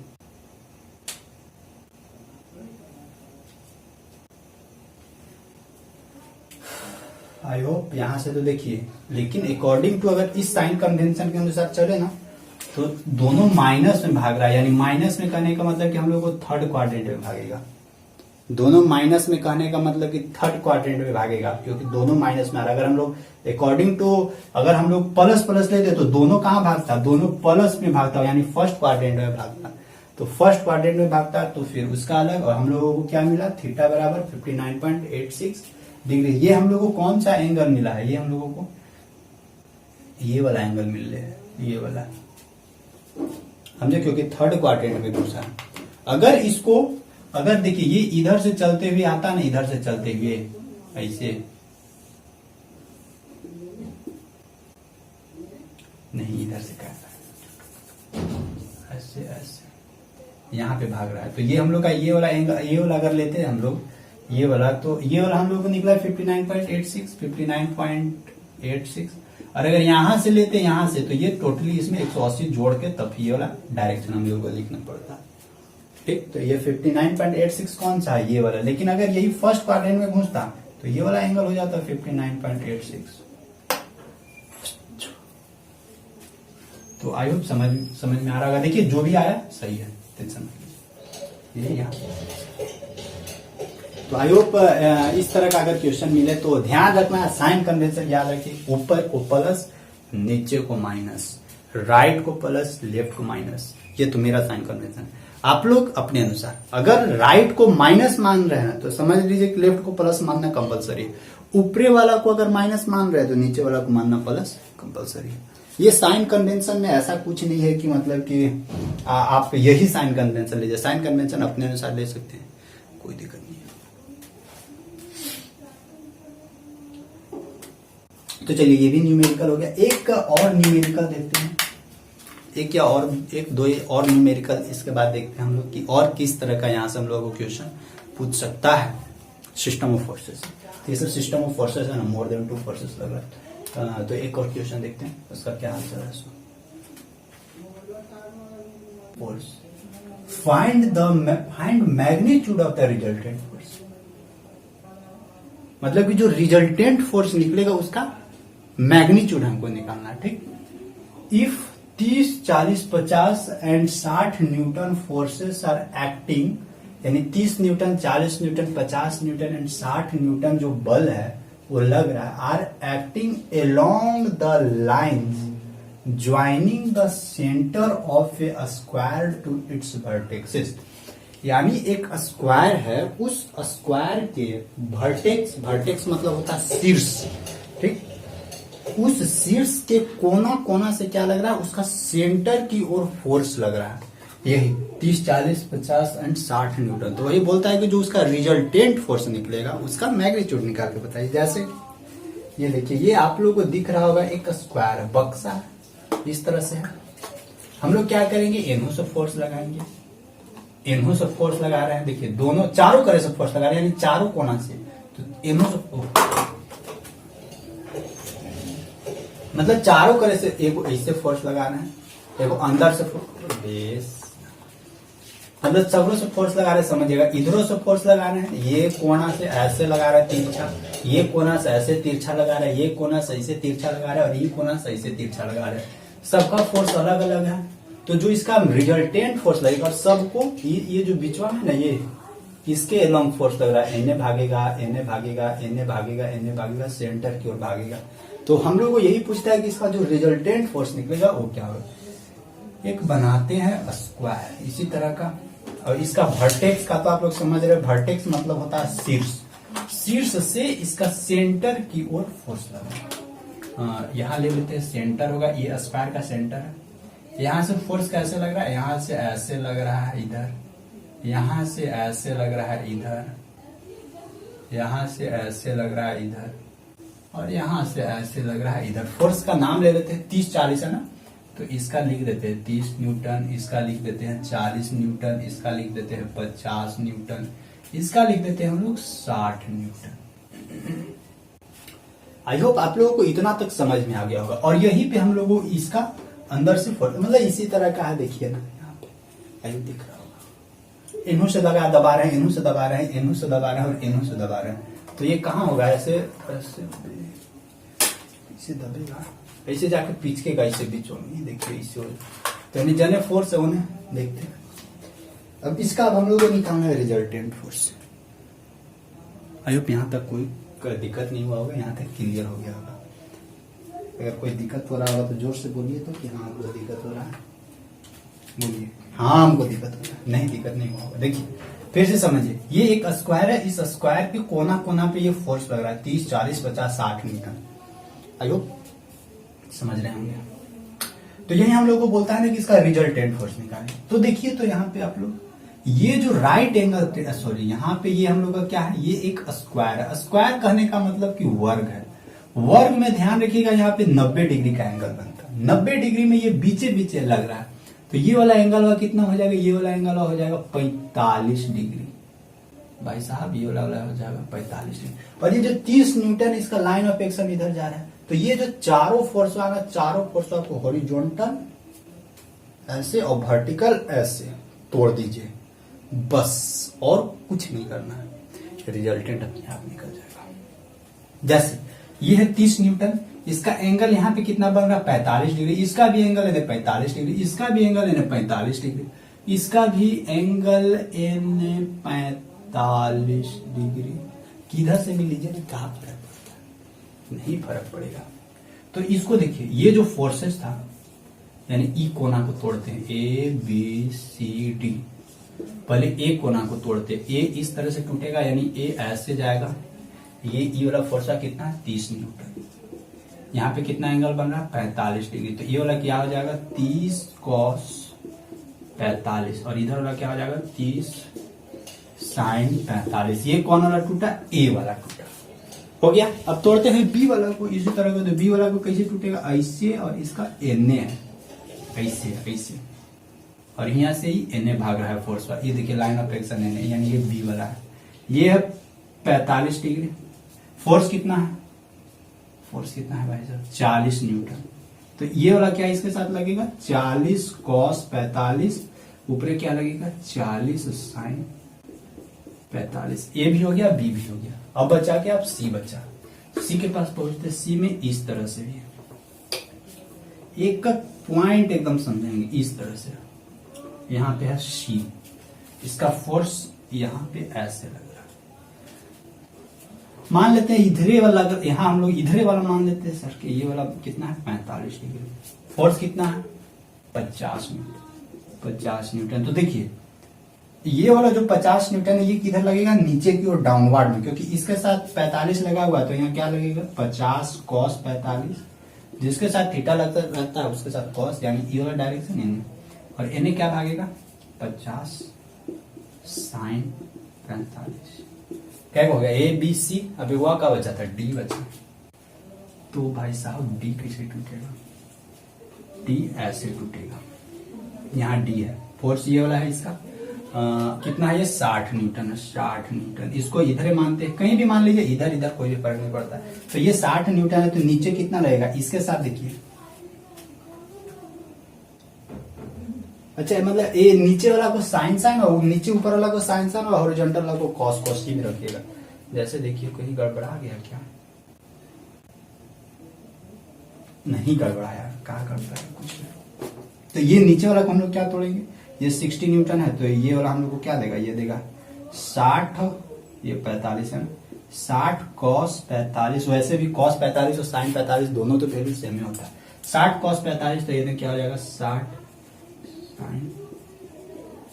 आई होप यहां से तो देखिए, लेकिन अकॉर्डिंग टू अगर इस साइन कन्वेंशन के अनुसार चले ना तो दोनों माइनस में भाग रहा है, यानी माइनस में कहने का मतलब कि हम लोग को थर्ड क्वाड्रेंट में भागेगा। दोनों माइनस में कहने का मतलब कि थर्ड क्वाड्रेंट में भागेगा, क्योंकि दोनों माइनस में आ रहा है। अगर हम लोग अकॉर्डिंग टू अगर हम लोग प्लस प्लस लेते तो दोनों कहाँ भागता? दोनों प्लस में भागता, यानी फर्स्ट क्वाड्रेंट में भागता। तो फर्स्ट क्वाड्रेंट में भागता तो फिर उसका अलग। और हम लोगों को क्या मिला? थीटा बराबर 59.86 डिग्री। ये हम लोगों को कौन सा एंगल मिला है? ये हम लोगों को ये वाला एंगल मिल रहा है, ये वाला, समझे, क्योंकि थर्ड क्वाड्रेंट में घुसा है। अगर इसको अगर देखिए ये इधर से चलते हुए आता ना, इधर से चलते हुए ऐसे नहीं, इधर से कैसा ऐसे ऐसे यहाँ पे भाग रहा है, तो ये हम लोग का ये वाला एंगल, ये वाला अगर लेते हैं हम लोग ये वाला, तो ये वाला हम लोग को निकला 59.86। और अगर यहां से लेते हैं यहां से, तो ये टोटली इसमें 180 जोड़ के तब ये वाला डायरेक्शन हम लोग को लिखना पड़ता है। ठीक, तो ये 59.86 कौन सा है? ये वाला। लेकिन अगर यही फर्स्ट क्वाड्रेंट में घुसता तो ये वाला एंगल हो जाता 59.86। तो आई होप समझ में आ रहा होगा। देखिए जो भी आया सही है, टेंशन नहीं, ये यहाँ। तो आई होप इस तरह का अगर क्वेश्चन मिले तो ध्यान रखना, साइन कन्वेंशन याद रखिए, ऊपर को प्लस नीचे को माइनस, राइट को प्लस लेफ्ट को माइनस। ये तो मेरा साइन कन्वेंशन। आप लोग अपने अनुसार अगर राइट को माइनस मान रहे हैं तो समझ लीजिए कि लेफ्ट को प्लस मानना कंपलसरी है। ऊपरे वाला को अगर माइनस मान रहे हैं तो नीचे वाला को मानना प्लस कंपलसरी है। ये साइन कन्वेंशन में ऐसा कुछ नहीं है कि मतलब कि आप यही साइन कन्वेंशन लीजिए, साइन कन्वेंशन अपने अनुसार ले सकते हैं, कोई दिक्कत नहीं है। तो चलिए ये भी न्यूमेरिकल हो गया। एक और न्यूमेरिकल देखते हैं, एक दो और न्यूमेरिकल, इसके बाद देखते हैं हम लोग कि और किस तरह का यहाँ से हम लोगों को क्वेश्चन पूछ सकता है सिस्टम ऑफ फोर्सेस। तो ये सब सिस्टम ऑफ फोर्सेस है ना, मोर देन 2 फोर्सेस लग रहा है। तो एक और क्वेश्चन देखते हैं, उसका क्या आंसर है। Force, find magnitude of the resultant force. मतलब कि जो रिजल्टेंट फोर्स निकलेगा उसका मैग्नीट्यूड हमको निकालना है, ठीक। If 30, 40, 50 and 60 newton forces are acting, यानी 30 newton, 40 newton, 50 newton and 60 newton जो बल है वो लग रहा है, are acting along the lines joining the centre of a square to its vertexes. यानी एक स्क्वायर है, उस स्क्वायर के वर्टेक्स, वर्टेक्स मतलब होता है शीर्ष, ठीक, उस शीर्ष के कोना कोना से क्या लग रहा है, उसका सेंटर की ओर फोर्स लग रहा है, यही 30, 40, 50 एंड 60 न्यूटन। तो वही बोलता है कि जो उसका रिजल्टेंट फोर्स निकलेगा उसका मैग्नीट्यूड निकाल के बताइए। जैसे ये देखिए, ये आप लोगों को दिख रहा होगा एक स्क्वायर है, बक्सा इस तरह से है। हम लोग क्या करेंगे, इन्हों से फोर्स लगाएंगे, इन्हों से फोर्स लगा रहे हैं, देखिए दोनों चारों करे से फोर्स लगा रहे हैं, यानी चारों कोना से, तो इन्हों से मतलब चारों करे से एक ऐसे फोर्स लगा रहे हैं, देखो अंदर से बेस, मतलब सबरों से फोर्स लगा रहे हैं, समझिएगा। इधरों से फोर्स लगा रहे हैं, ये कोना से ऐसे लगा रहा है तिरछा, ये कोना से ऐसे तिरछा लगा रहा है, ये कोना से ऐसे तिरछा लगा रहा है, और ये कोना से ऐसे तिरछा लगा रहा है। सबका फोर्स अलग अलग है, तो जो इसका रिजल्टेंट फोर्स लगेगा सबको, ये जो बीचवा है ना, ये इसके अलोंग फोर्स लग रहा है, एने भागेगा, एने भागेगा, एने भागेगा, एने भागेगा, सेंटर की ओर भागेगा। तो हम लोग को यही पूछता है कि इसका जो रिजल्टेंट फोर्स निकलेगा वो क्या होगा। एक बनाते हैं स्क्वायर इसी तरह का, और इसका वर्टेक्स का तो आप लोग समझ रहे हैं, वर्टेक्स मतलब होता है शीर्ष, शीर्ष से इसका सेंटर की ओर फोर्स लगा। यहाँ ले लेते हैं, सेंटर होगा, ये स्क्वायर का सेंटर है। यहाँ से फोर्स कैसे लग रहा है, यहाँ से ऐसे लग रहा है इधर, यहाँ से ऐसे लग रहा है इधर, यहाँ से ऐसे लग रहा है इधर, और यहाँ से ऐसे लग रहा है इधर। फोर्स का नाम ले लेते हैं, 30, 40 है ना, तो इसका लिख देते हैं 30 न्यूटन, इसका लिख देते हैं 40 न्यूटन, इसका लिख देते हैं 50 न्यूटन, इसका लिख देते हैं हम लोग 60 न्यूटन। आई होप आप लोगों को इतना तक समझ में आ गया होगा। और यही पे हम लोगों को इसका अंदर से मतलब इसी तरह का है, देखिए ना यहाँ पे आई दिख रहा होगा, इन्हों से दबा दबा रहे हैं, इन्हों से दबा रहे हैं, इन्हों से दबा रहे हैं, और इन्हों से दबा रहे हैं। तो ये कहाँ होगा, ऐसे ऐसे दबेगा, ऐसे जाके पिचकेगा, ऐसे बीचों में, देखिए इसे। तो यानी जने फोर्स है उन्हें देखते हैं। अब इसका अब हम लोग को निकालना है रिजल्टेंट फोर्स। आई होप यहाँ तक कोई दिक्कत नहीं हुआ होगा, यहाँ तक क्लियर हो गया होगा। अगर कोई दिक्कत हो रहा होगा तो जोर से बोलिए तो कि हाँ हमको दिक्कत हो रहा है, बोलिए हाँ हमको दिक्कत हो रहा है। नहीं, दिक्कत नहीं हुआ होगा। देखिए फिर से समझिए, ये एक स्क्वायर है, इस स्क्वायर के कोना कोना पे ये फोर्स लग रहा है 30, 40, 50, 60 न्यूटन। आई होप समझ रहे होंगे। तो यही हम लोग को बोलता है ना कि इसका रिजल्टेंट फोर्स निकालें। तो देखिए, तो यहाँ पे आप लोग ये जो राइट एंगल, सॉरी यहाँ पे ये हम लोग का क्या है, ये एक स्क्वायर है। स्क्वायर कहने का मतलब कि वर्ग है। वर्ग में ध्यान रखिएगा, यहाँ पे 90 डिग्री का एंगल बनता है। 90 डिग्री में ये बीचे बीचे लग रहा है, तो ये वाला एंगल का कितना हो जाएगा, ये वाला एंगल हो जाएगा 45 डिग्री। भाई साहब ये वाला हो जाएगा 45 डिग्री। और ये जो 30 न्यूटन इसका लाइन ऑफ एक्शन इधर जा रहा है, तो ये जो चारों फोर्स आना, चारों फोर्स को हॉरिजॉन्टल ऐसे और वर्टिकल ऐसे तोड़ दीजिए, बस और कुछ नहीं करना है, रिजल्टेंट अपने आप निकल जाएगा। जैसे ये है 30 न्यूटन, इसका एंगल यहाँ पे कितना बन रहा है 45 डिग्री, इसका भी एंगल है 45 डिग्री, इसका भी एंगल है 45 डिग्री, इसका भी एंगल है 45 डिग्री। किधर से भी लीजिए ना, कहाँ फर्क पड़ता है, नहीं फर्क पड़ेगा। तो इसको देखिए, ये जो फोर्सेस था, यानी ई कोना को तोड़ते हैं, ए बी सी डी। पहले ए कोना को तोड़ते हैं, ए इस तरह से टूटेगा, यानी ए ऐसे जाएगा। ये ई वाला फोर्स कितना है 30 न्यूटन। यहाँ पे कितना एंगल बन रहा है 45 डिग्री, तो ये वाला क्या हो जाएगा 30 cos 45, और इधर वाला क्या हो जाएगा 30 sin 45। ये कौन वाला टूटा, ए वाला टूटा, हो गया। अब तोड़ते हैं बी वाला को इसी तरह को, तो बी वाला को कैसे टूटेगा, ऐसे, और इसका एनए है ऐसे ऐसे, और यहाँ से ही एनए भाग रहा है फोर्स पर। ये देखिए लाइन ऑफ एक्शन एनए, यानी ये बी वाला है। ये है 45 डिग्री। फोर्स कितना है, फोर्स कितना है भाई साहब 40 न्यूटन। तो ये वाला क्या इसके साथ लगेगा 40 cos 45, ऊपर क्या लगेगा 40 sin 45। ए भी हो गया, बी भी हो गया। अब बचा क्या? अब सी बचा। सी के पास पहुंचते, सी में इस तरह से भी है, एक का पॉइंट एकदम समझेंगे इस तरह से। यहां पे है सी, इसका फोर्स यहां पे ऐसे लग रहा है। मान लेते हैं इधरे वाला, अगर यहां हम लोग इधरे वाला मान लेते हैं सर कि ये वाला कितना है 45 डिग्री, फोर्स कितना है 50 न्यूटन, 50 न्यूटन। तो देखिए ये वाला जो 50 न्यूटन है ये किधर लगेगा? नीचे की ओर, डाउनवर्ड में, क्योंकि इसके साथ 45 लगा हुआ है तो यहाँ क्या लगेगा 50 cos 45, जिसके साथ थीटा लगता रहता है उसके साथ cos, यानी ये वाला डायरेक्शन एन, और एन क्या भागेगा 50 sin 45। क्या हो गया? A B C. अभी वह का बचा था? डी बचा। तो भाई साहब डी कैसे टूटेगा? डी ऐसे टूटेगा। यहाँ डी है, फोर्स ये वाला है, इसका कितना है? ये 60 न्यूटन है, 60 न्यूटन। इसको इधर मानते हैं, कहीं भी मान लीजिए, इधर इधर कोई भी फर्क नहीं पड़ता। तो ये 60 न्यूटन है, तो नीचे कितना लगेगा इसके साथ? देखिए अच्छा, मतलब ये नीचे वाला को साइन साइन और नीचे ऊपर वाला को साइन साइन और हॉरिजॉन्टल वाला को कॉस कॉस की में रखिएगा। जैसे देखिए कहीं गड़बड़ा गया क्या? नहीं गड़बड़ाया, कहाँ गड़बड़ाया? कुछ नहीं। तो ये नीचे वाला को हम लोग क्या तोड़ेंगे? ये 60 न्यूटन है तो ये वाला हम लोग को क्या देगा? ये देगा 60, ये 45 है, 60 cos 45। वैसे भी cos 45 और sin 45 दोनों तो वैल्यू सेम ही होता है। 60 cos 45 तो ये क्या हो जाएगा 60 sin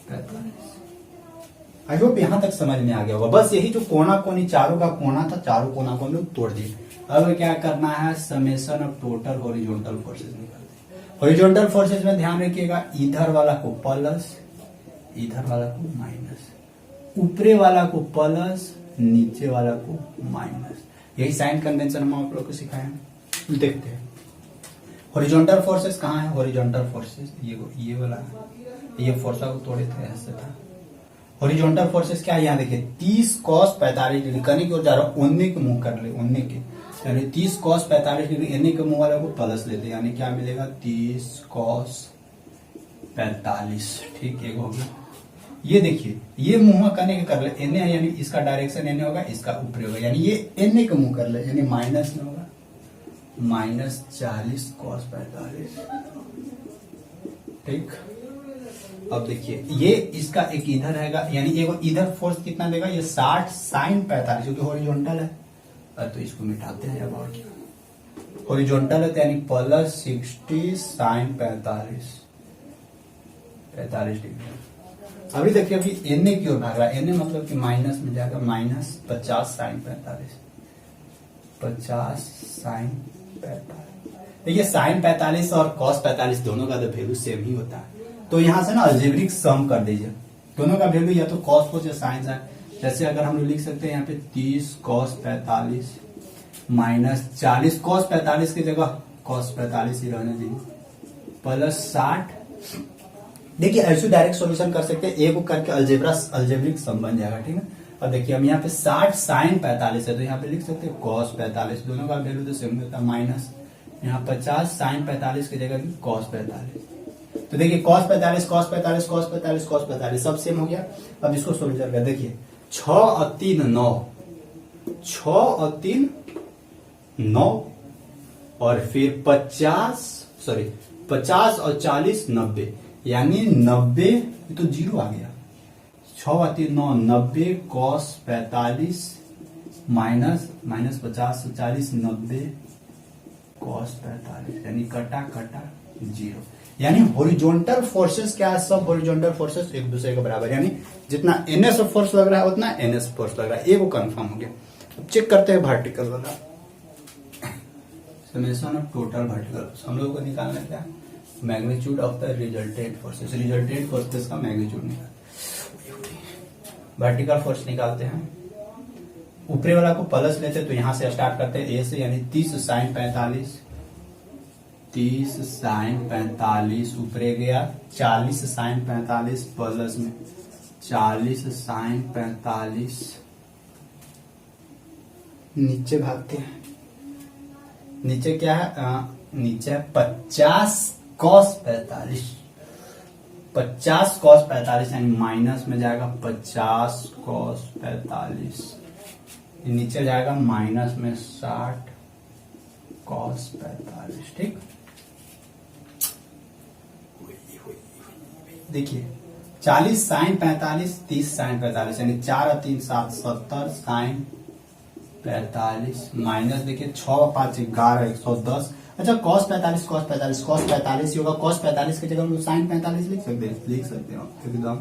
45। आई होप यहां तक समझ में आ गया होगा। बस यही जो कोना कोनी चारों का कोना था, चारों कोना को हम लोग तोड़ दिए। अब क्या करना है? Summation of total horizontal forces निकालते हैं। हॉरिजॉन्टल फोर्सेज में ध्यान रखिएगा, इधर वाला को प्लस, इधर वाला को माइनस, ऊपरे वाला को प्लस, नीचे वाला को माइनस। यही साइन कन्वेंशन हम आप लोग को सिखाए हैं। देखते हैं हॉरिजॉन्टल फोर्सेस कहाँ है? हॉरिजॉन्टल फोर्सेस ये वाला है, ये फोर्स को तोड़े थे, ऐसे था। हॉरिजॉन्टल फोर्सेस क्या है? यहाँ देखिए 30 cos 45 डिग्री, करने की ओर जा रहा हूं, ओने के मुंह कर ले, ओने के, यानी 30 cos 45 डिग्री, एने के मुंह वाले को प्लस लेते, यानी क्या मिलेगा 30 cos 45। ठीक, एक हो गया। ये देखिए ये मुंह करने के कर ले, एने है यानी इसका डायरेक्शन एने होगा, इसका ऊपर होगा, यानी ये एने के मुंह कर ले, यानी माइनस में होगा, -40 cos 45। ठीक, अब देखिए ये इसका एक इधर रहेगा, यानी एक इधर फोर्स कितना देगा? ये 60 sin 45, क्योंकि हॉरिजॉन्टल है तो इसको मिटाते हैं। अब और क्या, हॉरिजॉन्टल है तो यानी +60 sin 45 डिग्री। अभी देखिए अभी एने की ओर भाग रहा है, एने मतलब कि माइनस में जाएगा, -50 sin 45, 50 sin 45। देखिए sin 45 और cos 45 दोनों का तो वैल्यू सेम ही होता है, तो यहां से ना अलजेब्रिक सम कर दीजिए, दोनों का वैल्यू या तो cos cos या sin sin। जैसे अगर हम लोग लिख सकते हैं यहाँ पे 30 cos 45 -40 cos 45 की जगह cos 45 ही रहने दीजिए, +60। देखिए ऐसे डायरेक्ट सॉल्यूशन कर सकते हैं, एक को करके अलजेब्रिक सम बन जाएगा। ठीक है, अब देखिए हम यहाँ पे 60 sin 45 है तो यहाँ पे लिख सकते हैं cos 45, दोनों का वैल्यू तो सेम होता है, माइनस यहाँ 50 sin 45 की जगह भी cos 45। तो देखिए cos 45 cos 45 cos 45 cos 45 सब सेम हो गया। अब इसको सोल्यूशन कर देखिए, 6 और 3 9, 6 और 3 9, और फिर 50 और 40 90, यानी 90 तो जीरो आ गया। 6 और 3 9, 90 cos 45 माइनस -50 और 40 90 cos 45, यानी कटा कटा जीरो। यानी हॉरिजॉन्टल फोर्सेस क्या है? सब हॉरिजॉन्टल फोर्सेस एक दूसरे के बराबर, यानी जितना एनएस फोर्स लग रहा है उतना एनएस फोर्स लग रहा है, ये वो कंफर्म हो गया। अब चेक करते हैं वर्टिकल वाला, समेशन ऑफ टोटल वर्टिकल। हम लोगों को निकालना क्या? Magnitude of the resultant forces, resultant forces का मैग्नीट्यूड निकाल, वर्टिकल फोर्स निकालते हैं। ऊपरी वाला को प्लस लेते तो यहां से स्टार्ट करते हैं ए से, यानी 30 sin 45, 30 sin 45 ऊपरे गया, 40 sin 45 प्लस में 40 sin 45 नीचे भागते हैं। नीचे क्या है? नीचे है 50 cos 45, 50 cos 45 यानी माइनस में जाएगा 50 cos 45, नीचे जाएगा माइनस में 60 cos 45। ठीक, देखिए 40 sin 45, 30 sin 45 यानी 4 और 3 7, 70 sin 45 माइनस देखिए 6 और 5 11, 110। अच्छा cos 45 cos 45 cos 45 होगा, cos 45 की जगह हम sin 45 लिख सकते हो एकदम।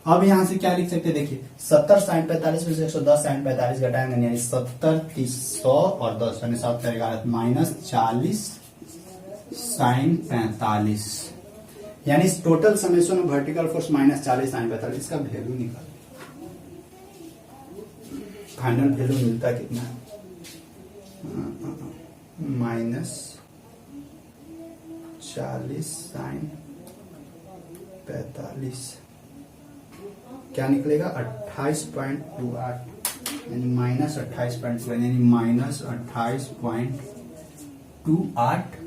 अब यहां से क्या लिख सकते हैं, देखिए 70 sin 45 में से 110 sin 45 घटाएंगे यानी 70 30 100 और 10 यानी 7 11 माइनस 40 sin 45 यानी total summation of vertical force minus 40 sin 45। इसका वैल्यू निकाल, फाइनल वैल्यू मिलता है कितना, माइनस 40 sin 45 क्या निकलेगा 28.28 यानी माइनस 28.2 यानी minus 28.28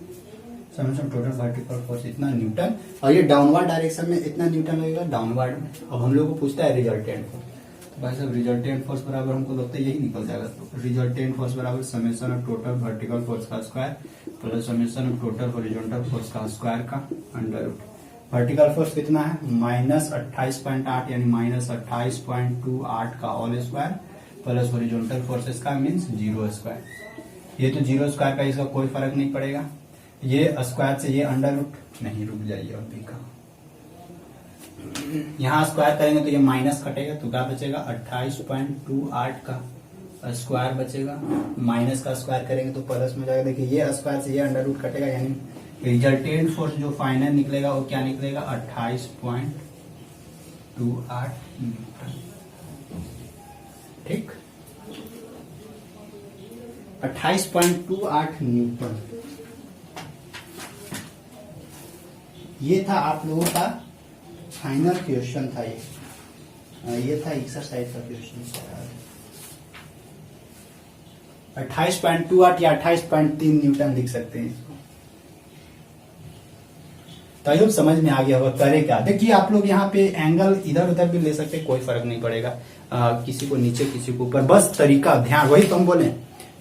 summation total vertical force इतना न्यूटन। और ये डाउनवर्ड डायरेक्शन में इतना न्यूटन लगेगा डाउनवर्ड में। अब हम लोग को पूछता है रिजल्टेंट फोर्स, तो भाई साहब रिजल्टेंट फोर्स बराबर हमको लगता है यही निकल जाएगा। तो रिजल्टेंट फोर्स बराबर summation of total vertical force का square plus summation of total horizontal force का स्क्वायर का अंडर रूट। वर्टिकल फोर्स कितना है माइनस 28.8 यानी माइनस 28.28 का whole square plus horizontal forces का मीन्स 0 स्क्वायर। ये तो 0 स्क्वायर का इसका कोई फर्क नहीं पड़ेगा, ये स्क्वायर से ये अंडर रूट नहीं, रुक जाइए अभी का, यहाँ स्क्वायर करेंगे तो ये माइनस कटेगा तो क्या बचेगा 28.28 का स्क्वायर बचेगा, माइनस का स्क्वायर करेंगे तो प्लस में जाएगा। देखिए ये स्क्वायर से ये अंडर रूट कटेगा यानी रिजल्टेंट फोर्स जो फाइनल निकलेगा वो क्या निकलेगा 28.28 न्यूटन। ठीक, 28.28 न्यूटन। ये था आप लोगों का फाइनल क्वेश्चन था, ये था एक्सरसाइज का क्वेश्चन। 28.28 या 28.3 न्यूटन लिख सकते हैं इसको। तो आई होप समझ में आ गया होगा। करे क्या, देखिए आप लोग यहाँ पे एंगल इधर उधर भी ले सकते हैं, कोई फर्क नहीं पड़ेगा, किसी को नीचे किसी को ऊपर, बस तरीका ध्यान, वही तो हम बोले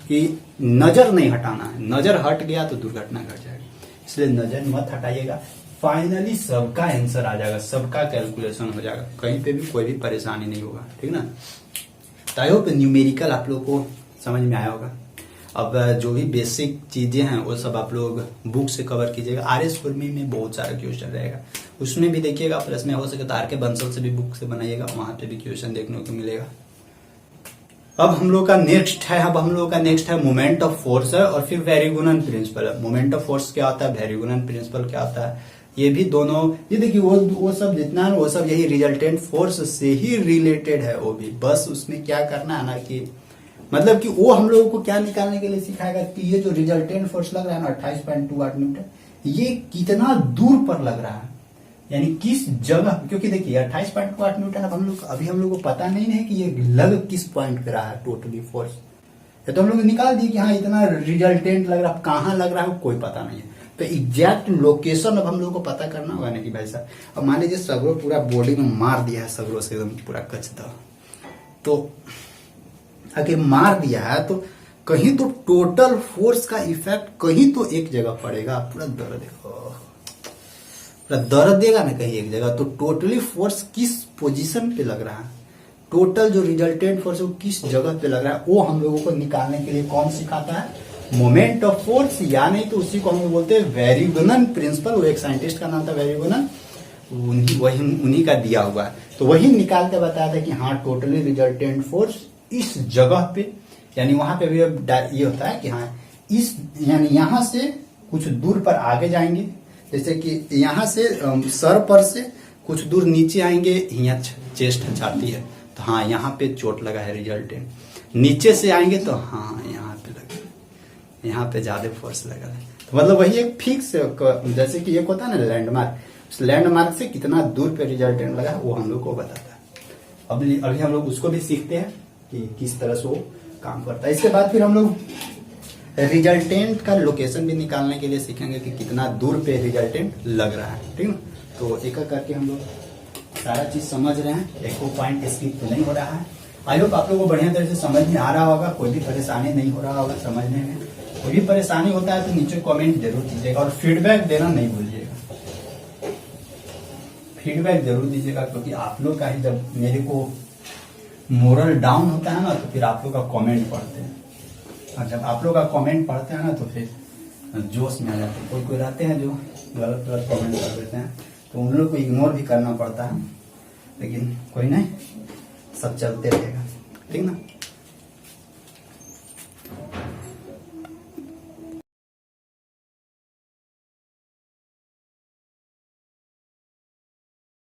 कि नजर नहीं हटाना है, नजर हट गया तो दुर्घटना घट जाएगी, इसलिए नजर मत हटाइएगा। फाइनली सबका आंसर आ जाएगा, सबका कैलकुलेशन हो जाएगा, कहीं पे भी कोई भी परेशानी नहीं होगा। ठीक ना, तो आई होप न्यूमेरिकल आप लोग को समझ में आया होगा। अब जो भी बेसिक चीजें हैं वो सब आप लोग बुक से कवर कीजिएगा। RS फॉर्मी में बहुत सारा क्वेश्चन रहेगा, उसमें भी देखिएगा, प्लस में हो सके तो RK बंसल से भी बुक से बनाइएगा, वहां पे भी क्वेश्चन देखने को मिलेगा। अब हम लोग का नेक्स्ट है मोमेंट ऑफ फोर्स है और फिर वेरिगुनन प्रिंसिपल है। मोमेंट ऑफ फोर्स क्या होता है, वेरिगुनन प्रिंसिपल क्या होता है, ये भी दोनों, ये देखिए वो सब जितना है वो सब यही रिजल्टेंट फोर्स से ही रिलेटेड है वो भी। बस उसमें क्या करना है ना कि मतलब कि वो हम लोगों को क्या निकालने के लिए सिखाएगा कि ये जो रिजल्टेंट फोर्स लग रहा है ना 28.28 न्यूटन, ये कितना दूर पर लग रहा है, यानी किस जगह, क्योंकि देखिए 28.28 न्यूटन अब हम लोग को पता नहीं है कि ये लग किस पॉइंट पे रहा है टोटली फोर्स। ये तो हम लोग निकाल दिए कि हाँ इतना रिजल्टेंट लग रहा है, कहाँ लग रहा है कोई पता नहीं है। तो एग्जैक्ट लोकेशन अब हम लोग को पता करना होगा ना कि भाई साहब अब मान लीजिए सगरो पूरा बॉडी में मार दिया है, सगरो से एकदम पूरा कचता, तो अगर मार दिया है तो कहीं तो टोटल फोर्स का इफेक्ट कहीं तो एक जगह पड़ेगा, पूरा दर्द देगा ना कहीं एक जगह, तो टोटली फोर्स किस पोजीशन पे लग रहा है, टोटल जो रिजल्टेंट फोर्स है वो किस जगह पे लग रहा है, वो हम लोगों को निकालने के लिए कौन सिखाता है, मोमेंट ऑफ फोर्स, या नहीं तो उसी को हम बोलते हैं वेरिगुनन प्रिंसिपल। वो एक साइंटिस्ट का नाम था वेरिगुनन, उन्हीं का दिया हुआ है। तो वही निकाल के बताया था कि हाँ टोटली रिजल्टेंट फोर्स इस जगह पे, यानी वहां पे भी ये होता है कि हाँ इस, यानी यहां से कुछ दूर पर आगे जाएंगे, जैसे कि यहां से सर पर से कुछ दूर नीचे आएंगे, यहाँ चेस्ट छाती है तो हाँ यहाँ पे चोट लगा है रिजल्टेंट, नीचे से आएंगे तो हाँ यहाँ पे लगा, यहाँ पे ज्यादा फोर्स लगा है। तो मतलब वही एक फिक्स, जैसे कि एक होता है ना लैंडमार्क, उस लैंडमार्क से कितना दूर पे रिजल्टेंट लगा है वो हम लोग को बताता है। अभी हम लोग उसको भी सीखते हैं कि किस तरह से वो काम करता है। इसके बाद फिर हम लोग रिजल्टेंट का लोकेशन भी निकालने के लिए सीखेंगे कि कितना दूर पे रिजल्टेंट लग रहा है। ठीक है, तो एक एक करके हम लोग सारा चीज समझ रहे हैं, एक को पॉइंट स्किप तो नहीं हो रहा है। आई होप आप लोगों को बढ़िया तरह से समझ में आ रहा होगा, कोई भी परेशानी नहीं हो रहा होगा समझने में। कोई भी परेशानी होता है तो नीचे कमेंट जरूर कीजिएगा और फीडबैक देना नहीं भूलिएगा, फीडबैक जरूर दीजिएगा, क्योंकि आप लोग का ही जब मेरे को मोरल डाउन होता है ना तो फिर आप लोग का कमेंट पढ़ते हैं, और जब आप लोग का कमेंट पढ़ते हैं ना तो फिर जोश में आ जाते हैं। कोई कोई रहते हैं जो गलत गलत कमेंट कर देते हैं, तो उन लोग को इग्नोर भी करना पड़ता है, लेकिन कोई नहीं, सब चलते रहेगा, ठीक ना।